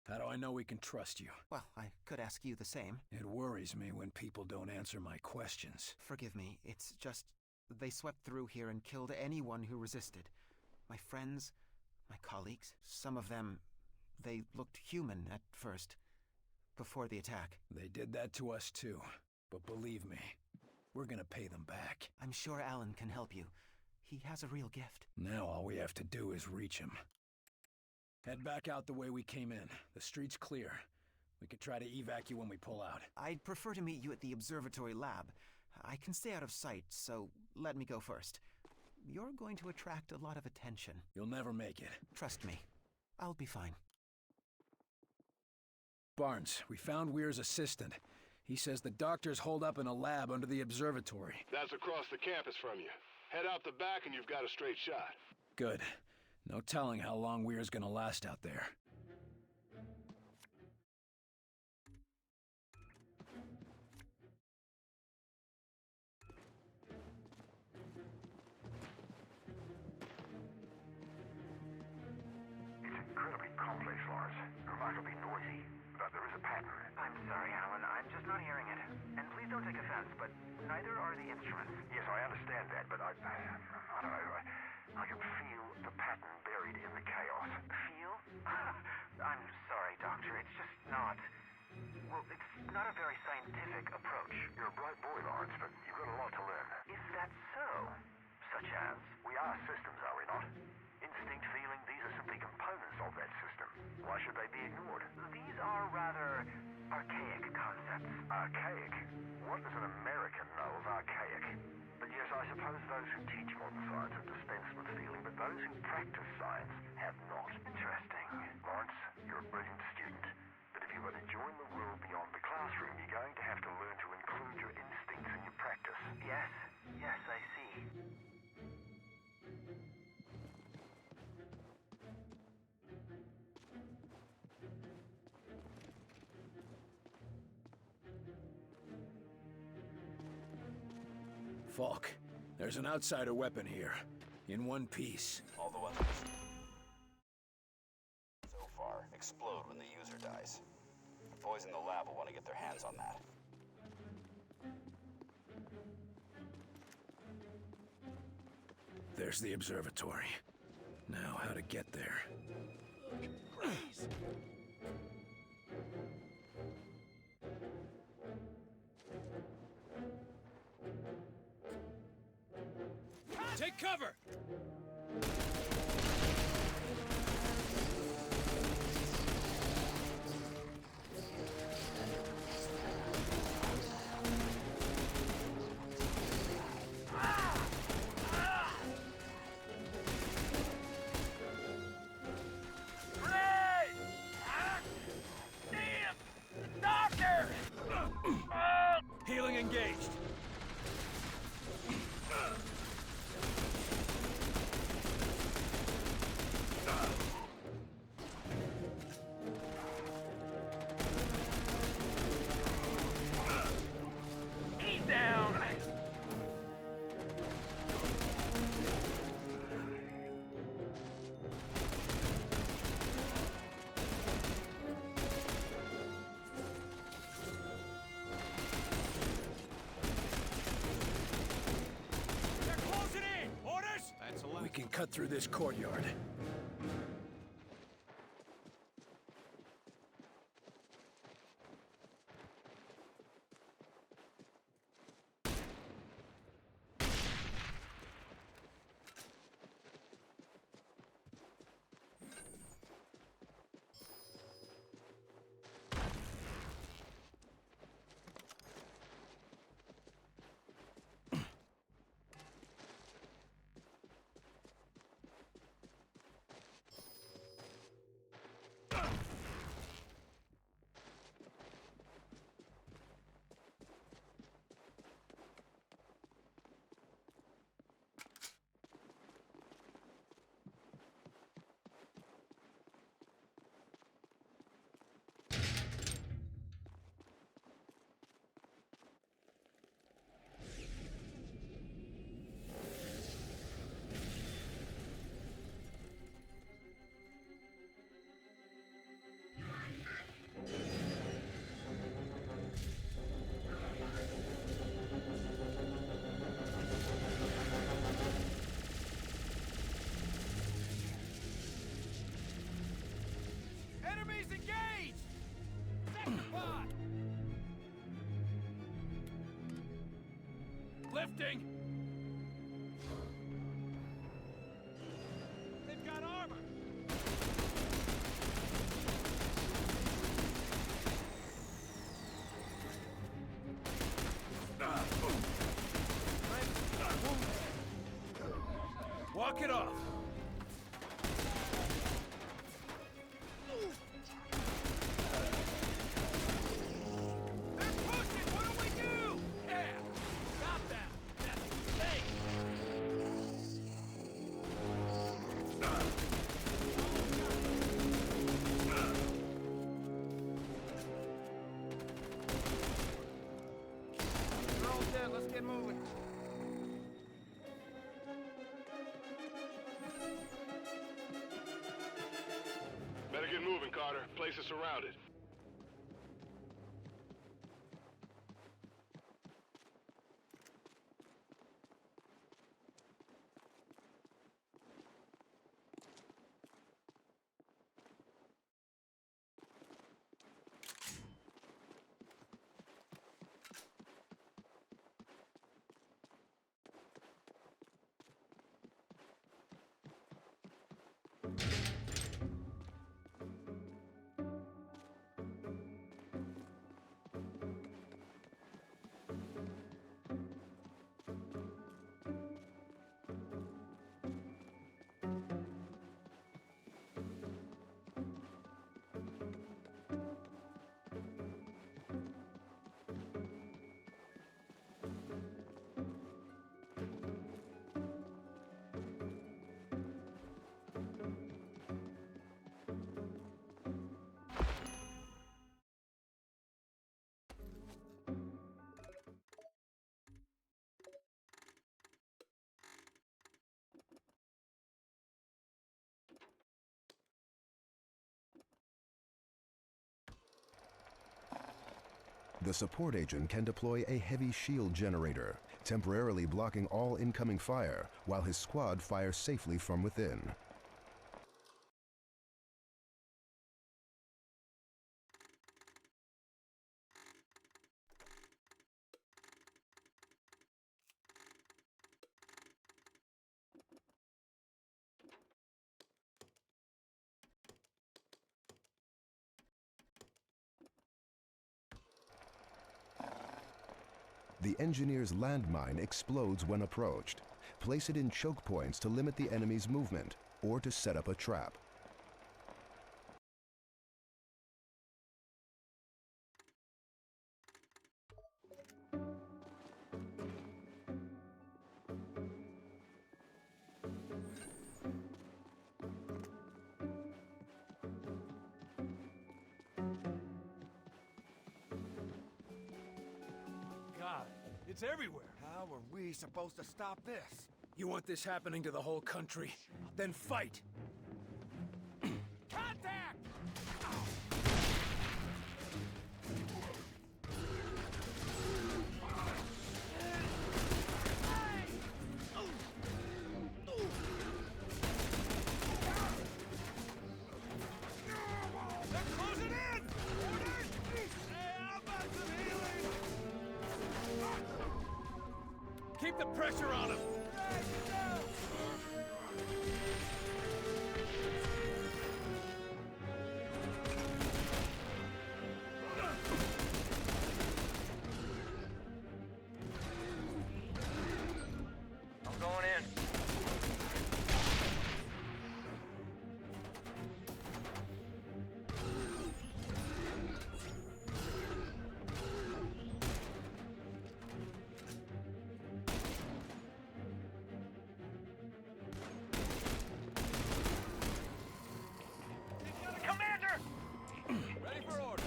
Speaker 2: How do I know we can trust you?
Speaker 7: Well, I could ask you the same.
Speaker 2: It worries me when people don't answer my questions.
Speaker 7: Forgive me, it's just... they swept through here and killed anyone who resisted. My friends, my colleagues, some of them, they looked human at first, before the attack.
Speaker 2: They did that to us too, but believe me, we're gonna pay them back.
Speaker 7: I'm sure Alan can help you. He has a real gift.
Speaker 2: Now all we have to do is reach him. Head back out the way we came in. The street's clear. We could try to evac you when we pull out.
Speaker 7: I'd prefer to meet you at the observatory lab. I can stay out of sight, so let me go first. You're going to attract a lot of attention.
Speaker 2: You'll never make it.
Speaker 7: Trust me. I'll be fine.
Speaker 2: Barnes, we found Weir's assistant. He says the doctor's holed up in a lab under the observatory.
Speaker 15: That's across the campus from you. Head out the back and you've got a straight shot.
Speaker 2: Good. No telling how long Weir's gonna last out there.
Speaker 8: It's incredibly complex, Lawrence. Remarkably noisy. But there is a pattern.
Speaker 9: I'm sorry, Alan. I'm just not hearing it. And please don't take offense, but neither are the instruments.
Speaker 8: Yes, I understand that, but I don't know. I can feel the pattern buried in the chaos.
Speaker 9: Feel? I'm sorry, Doctor. It's just not... well, it's not a very scientific approach.
Speaker 8: You're a bright boy, Lawrence, but you've got a lot to learn.
Speaker 9: Is that so? Such as?
Speaker 8: We are systems, are we not? Instinct, feeling, these are simply components of that system. Why should they be ignored?
Speaker 9: These are rather archaic concepts.
Speaker 8: Archaic? What does an American know of archaic? But yes, I suppose those who teach modern science have dispensed with feeling, but those who practice science have not.
Speaker 9: Interesting.
Speaker 8: Lawrence, you're a brilliant student. But if you want to join the world beyond the classroom, you're going to have to learn to include your instincts in your practice.
Speaker 9: Yes, I see.
Speaker 2: Falk, there's an outsider weapon here. In one piece.
Speaker 19: All the weapons so far explode when the user dies. The boys in the lab will want to get their hands on that.
Speaker 2: There's the observatory. Now, how to get there?
Speaker 17: Please. Take cover! Healing engaged.
Speaker 2: cut through this courtyard.
Speaker 17: Enemies engaged! Sector pod! Lifting! They've got armor!
Speaker 2: Walk it off!
Speaker 21: Let's get moving.
Speaker 15: Better get moving, Carter. Place is surrounded.
Speaker 18: The support agent can deploy a heavy shield generator, temporarily blocking all incoming fire while his squad fires safely from within. The engineer's landmine explodes when approached. Place it in choke points to limit the enemy's movement, or to set up a trap.
Speaker 17: It's everywhere. How are we supposed to stop this?
Speaker 2: You want this happening to the whole country? Then fight!
Speaker 17: Contact! the pressure on him!
Speaker 1: I'm going in. Commander!
Speaker 17: Ready for orders.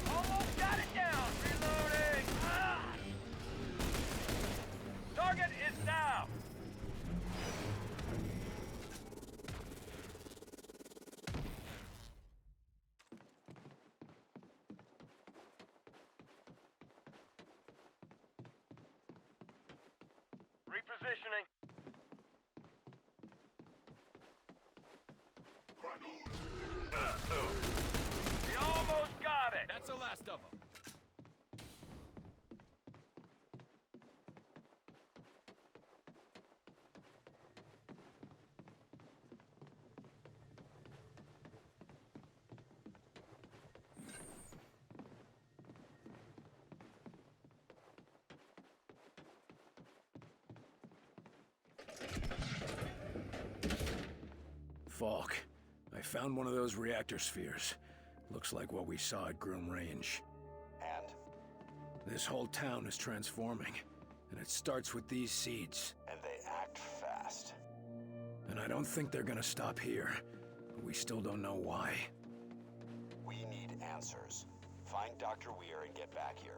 Speaker 1: Almost got it down! Reloading! Target is down! Repositioning. We almost got it!
Speaker 17: That's the last of them.
Speaker 2: Falk, I found one of those reactor spheres. Looks like what we saw at Groom Range.
Speaker 19: And?
Speaker 2: This whole town is transforming, and it starts with these seeds.
Speaker 19: And they act fast.
Speaker 2: And I don't think they're gonna stop here, but we still don't know why.
Speaker 19: We need answers. Find Dr. Weir and get back here.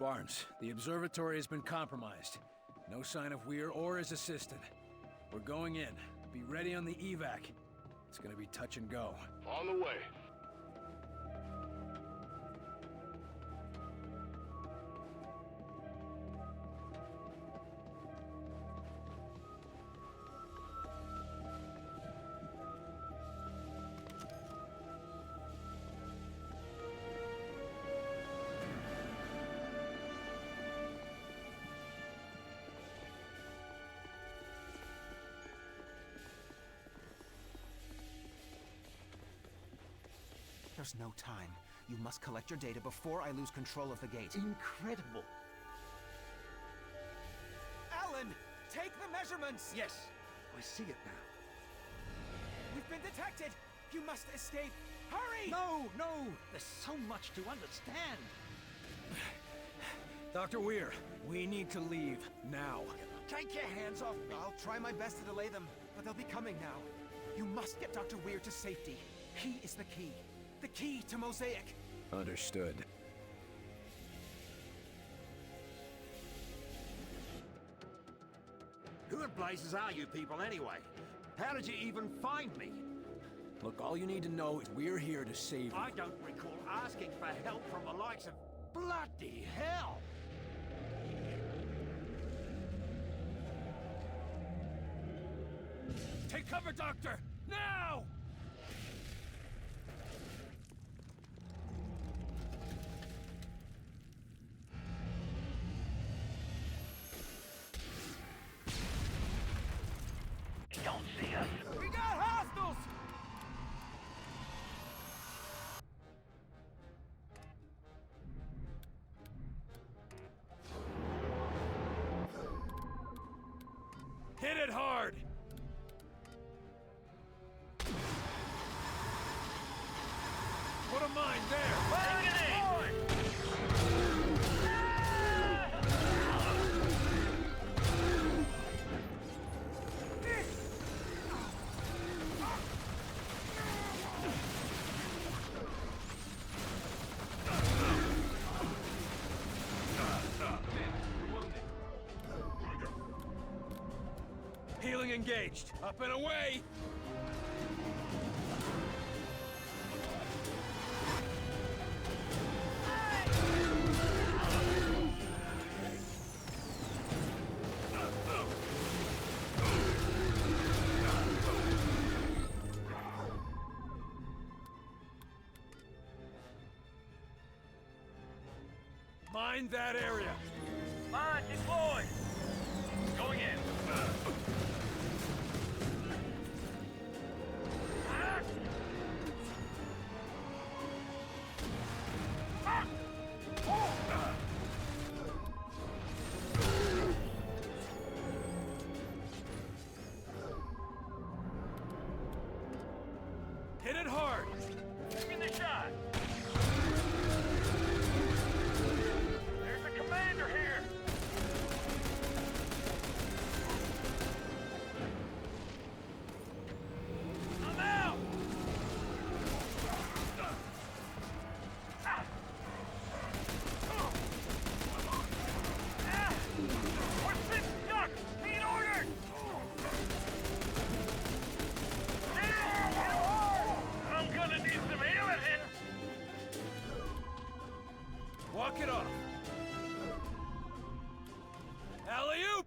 Speaker 2: Barnes, the observatory has been compromised. No sign of Weir or his assistant. We're going in. Be ready on the evac. It's gonna be touch and go.
Speaker 15: On the way.
Speaker 7: There's no time. You must collect your data before I lose control of the gate.
Speaker 14: Incredible.
Speaker 7: Alan! Take the measurements!
Speaker 14: Yes, I see it now.
Speaker 7: We've been detected! You must escape! Hurry!
Speaker 14: No, no! There's so much to understand.
Speaker 2: Dr. Weir, we need to leave now.
Speaker 7: Take your hands off me! I'll try my best to delay them, but they'll be coming now. You must get Dr. Weir to safety. He is the key. The key to Mosaic.
Speaker 2: Understood.
Speaker 14: Who in blazes are you people anyway? How did you even find me?
Speaker 2: Look, all you need to know is we're here to save you.
Speaker 14: I don't recall asking for help from the likes of bloody hell!
Speaker 17: Take cover, Doctor! Now!
Speaker 1: Don't see us.
Speaker 17: We got hostiles! Hit it hard! Put a mine there!
Speaker 1: Bring it in!
Speaker 2: engaged. Up and away! Mind that area!
Speaker 1: Mine deployed! Going in.
Speaker 2: Hit it hard!
Speaker 1: Taking the shot! There's a commander here! I'm out! We're sitting duck! Need orders! I'm gonna need some healing here!
Speaker 2: Walk it off! Alley-oop!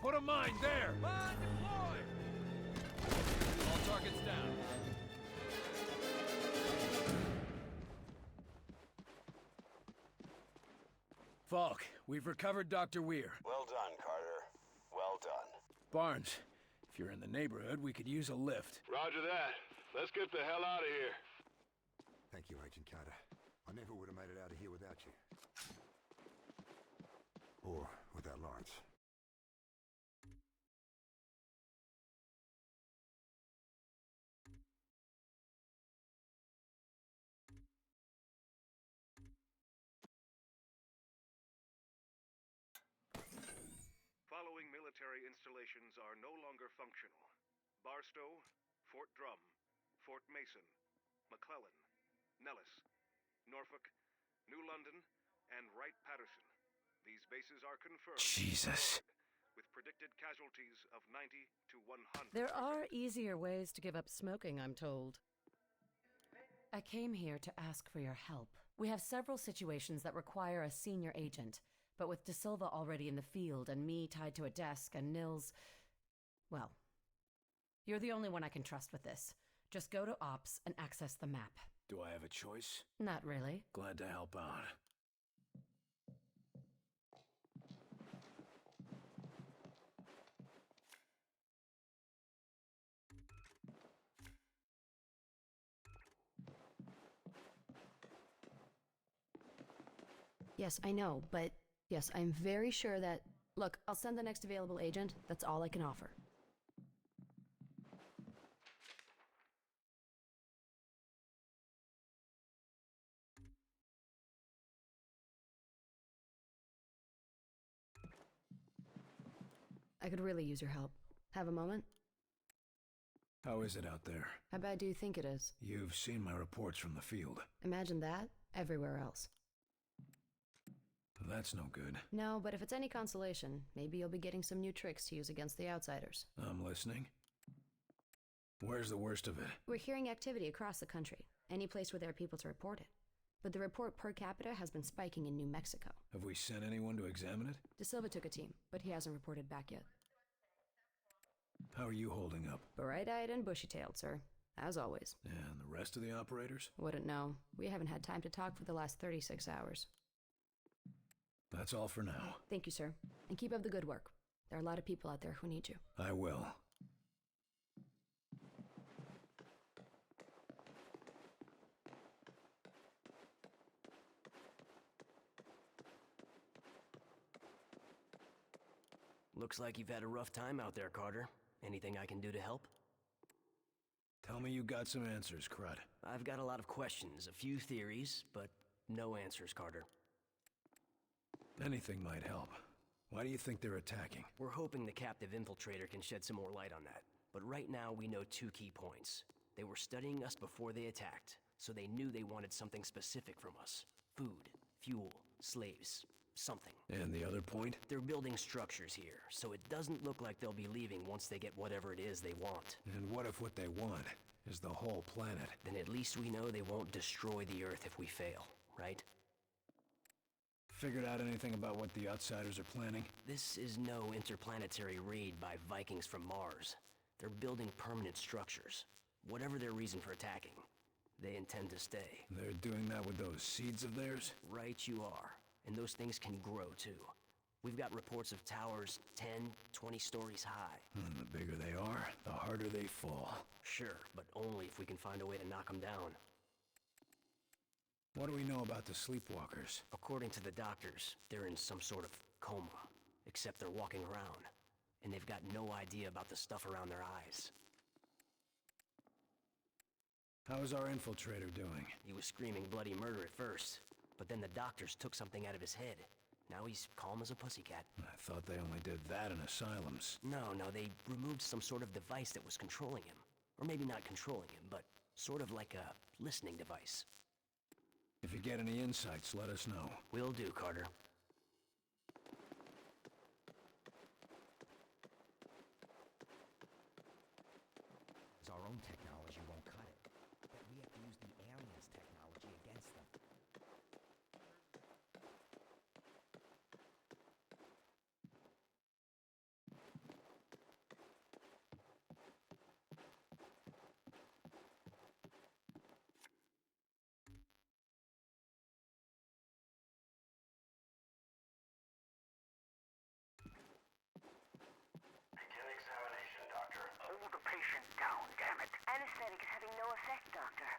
Speaker 2: Put a mine there!
Speaker 1: Mine deployed! All targets down.
Speaker 2: Falk, we've recovered Dr. Weir.
Speaker 19: Well done, Carter. Well done.
Speaker 2: Barnes, if you're in the neighborhood, we could use a lift.
Speaker 15: Roger that. Let's get the hell out of here.
Speaker 4: Thank you, Agent Carter. I never would have made it out of here without you. Or without Lawrence.
Speaker 13: Following military installations are no longer functional. Barstow, Fort Drum, Fort Mason, McClellan, Nellis, Norfolk, New London, and Wright-Patterson. These bases are confirmed.
Speaker 2: Jesus.
Speaker 13: With predicted casualties of 90 to 100.
Speaker 6: There are easier ways to give up smoking, I'm told. I came here to ask for your help. We have several situations that require a senior agent, but with De Silva already in the field and me tied to a desk and Nils... Well, you're the only one I can trust with this. Just go to Ops and access the map.
Speaker 2: Do I have a choice?
Speaker 6: Not really.
Speaker 2: Glad to help out.
Speaker 6: Yes, I know, but yes, I'm very sure that... Look, I'll send the next available agent. That's all I can offer. I could really use your help. Have a moment?
Speaker 2: How is it out there?
Speaker 6: How bad do you think it is?
Speaker 2: You've seen my reports from the field.
Speaker 6: Imagine that everywhere else.
Speaker 2: That's no good.
Speaker 6: No, but if it's any consolation, maybe you'll be getting some new tricks to use against the outsiders.
Speaker 2: I'm listening. Where's the worst of it?
Speaker 6: We're hearing activity across the country. Any place where there are people to report it. But the report per capita has been spiking in New Mexico.
Speaker 2: Have we sent anyone to examine it?
Speaker 6: De Silva took a team, but he hasn't reported back yet.
Speaker 2: How are you holding up?
Speaker 6: Bright-eyed and bushy-tailed, sir. As always.
Speaker 2: And the rest of the operators?
Speaker 6: Wouldn't know. We haven't had time to talk for the last 36 hours.
Speaker 2: That's all for now.
Speaker 6: Thank you, sir. And keep up the good work. There are a lot of people out there who need you.
Speaker 2: I will.
Speaker 23: Looks like you've had a rough time out there, Carter. Anything I can do to help?
Speaker 2: Tell me you got some answers, Crud.
Speaker 23: I've got a lot of questions, a few theories, but no answers, Carter.
Speaker 2: Anything might help. Why do you think they're attacking?
Speaker 23: We're hoping the captive infiltrator can shed some more light on that. But right now, we know 2 key points. They were studying us before they attacked, so they knew they wanted something specific from us. Food, fuel, slaves. something.
Speaker 2: And the other point?
Speaker 23: They're building structures here, so it doesn't look like they'll be leaving once they get whatever it is they want.
Speaker 2: And what if what they want is the whole planet?
Speaker 23: Then at least we know they won't destroy the Earth if we fail, right?
Speaker 2: Figured out anything about what the outsiders are planning?
Speaker 23: This is no interplanetary raid by Vikings from Mars. They're building permanent structures. Whatever their reason for attacking, they intend to stay.
Speaker 2: They're doing that with those seeds of theirs?
Speaker 23: Right you are. And those things can grow too. We've got reports of towers 10, 20 stories high.
Speaker 2: And the bigger they are, the harder they fall.
Speaker 23: Sure, but only if we can find a way to knock them down.
Speaker 2: What do we know about the sleepwalkers?
Speaker 23: According to the doctors, they're in some sort of coma. Except they're walking around. And they've got no idea about the stuff around their eyes.
Speaker 2: How's our infiltrator doing?
Speaker 23: He was screaming bloody murder at first. But then the doctors took something out of his head. Now he's calm as a pussycat.
Speaker 2: I thought they only did that in asylums.
Speaker 23: No, they removed some sort of device that was controlling him. Or maybe not controlling him, but sort of like a listening device.
Speaker 2: If you get any insights, let us know.
Speaker 23: Will do, Carter.
Speaker 5: Our own technology won't cut it. But we have to use the aliens' technology against them.
Speaker 8: Begin examination, Doctor.
Speaker 9: Hold the patient down, damn it.
Speaker 10: Anesthetic is having no effect, Doctor.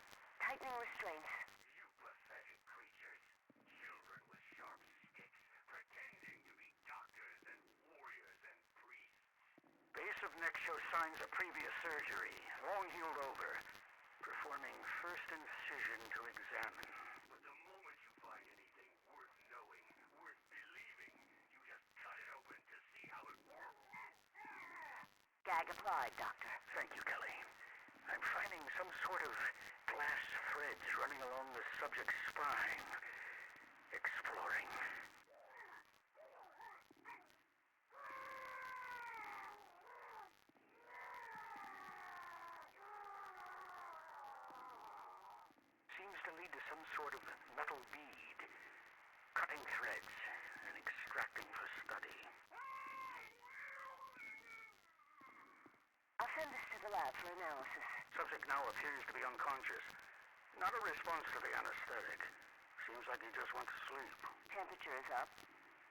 Speaker 10: Tightening restraints.
Speaker 9: You pathetic creatures. Children with sharp sticks, pretending to be doctors and warriors and priests. Base of neck shows signs of previous surgery. Long healed over. Performing first incision to examine. But the moment you find anything worth knowing, worth believing, you just cut it open to see how it works.
Speaker 10: Gag applied, Doctor.
Speaker 9: Thank you, Kelly. I'm finding some sort of glass threads running along the subject's spine. Exploring. Seems to lead to some sort of metal bead. Cutting threads and extracting for study.
Speaker 10: I'll send this to the lab for analysis.
Speaker 9: Subject now appears to be unconscious. Not a response to the anesthetic. Seems like he just went to sleep.
Speaker 10: Temperature is up.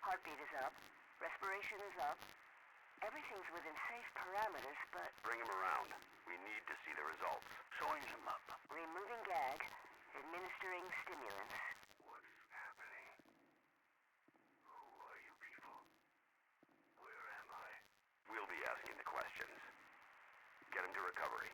Speaker 10: Heartbeat is up. Respiration is up. Everything's within safe parameters, but...
Speaker 8: Bring him around. We need to see the results.
Speaker 9: Sewing him up.
Speaker 10: Removing gag. Administering stimulants.
Speaker 9: What's happening? Who are you people? Where am I?
Speaker 8: We'll be asking the questions. Get him to recovery.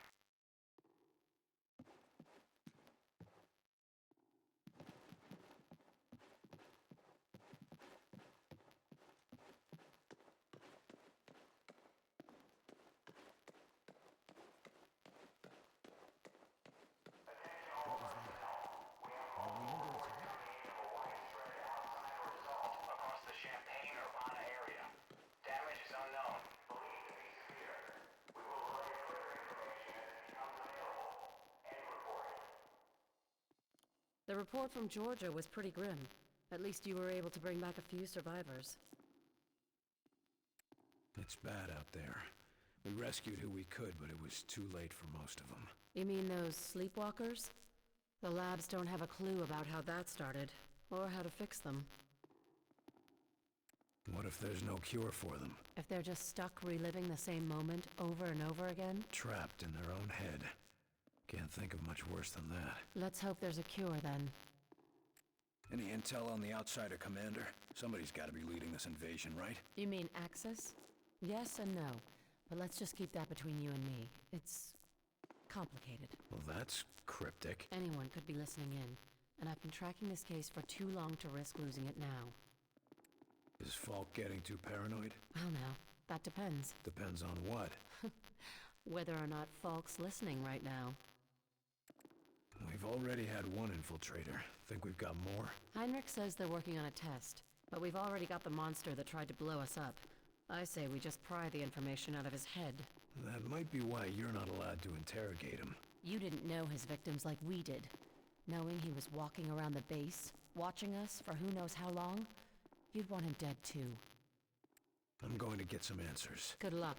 Speaker 19: Across the Champaign-Urbana area. Damage is unknown. Believed to be severe. We will relay further information as it becomes available. End report.
Speaker 6: The report from Georgia was pretty grim. At least you were able to bring back a few survivors.
Speaker 2: It's bad out there. We rescued who we could, but it was too late for most of them.
Speaker 6: You mean those sleepwalkers? The labs don't have a clue about how that started, or how to fix them.
Speaker 2: What if there's no cure for them?
Speaker 6: If they're just stuck reliving the same moment over and over again?
Speaker 2: Trapped in their own head. Can't think of much worse than that.
Speaker 6: Let's hope there's a cure then.
Speaker 2: Any intel on the outsider commander? Somebody's gotta be leading this invasion, right?
Speaker 6: You mean Axis? Yes and no. But let's just keep that between you and me. It's complicated.
Speaker 2: Well, that's cryptic.
Speaker 6: Anyone could be listening in, and I've been tracking this case for too long to risk losing it now.
Speaker 2: Is Falk getting too paranoid?
Speaker 6: Well now, that depends.
Speaker 2: Depends on what?
Speaker 6: Whether or not Falk's listening right now.
Speaker 2: We've already had one infiltrator. Think we've got more?
Speaker 6: Heinrich says they're working on a test. But we've already got the monster that tried to blow us up. I say we just pry the information out of his head.
Speaker 2: That might be why you're not allowed to interrogate him.
Speaker 6: You didn't know his victims like we did. Knowing he was walking around the base, watching us for who knows how long, you'd want him dead too.
Speaker 2: I'm going to get some answers.
Speaker 6: Good luck.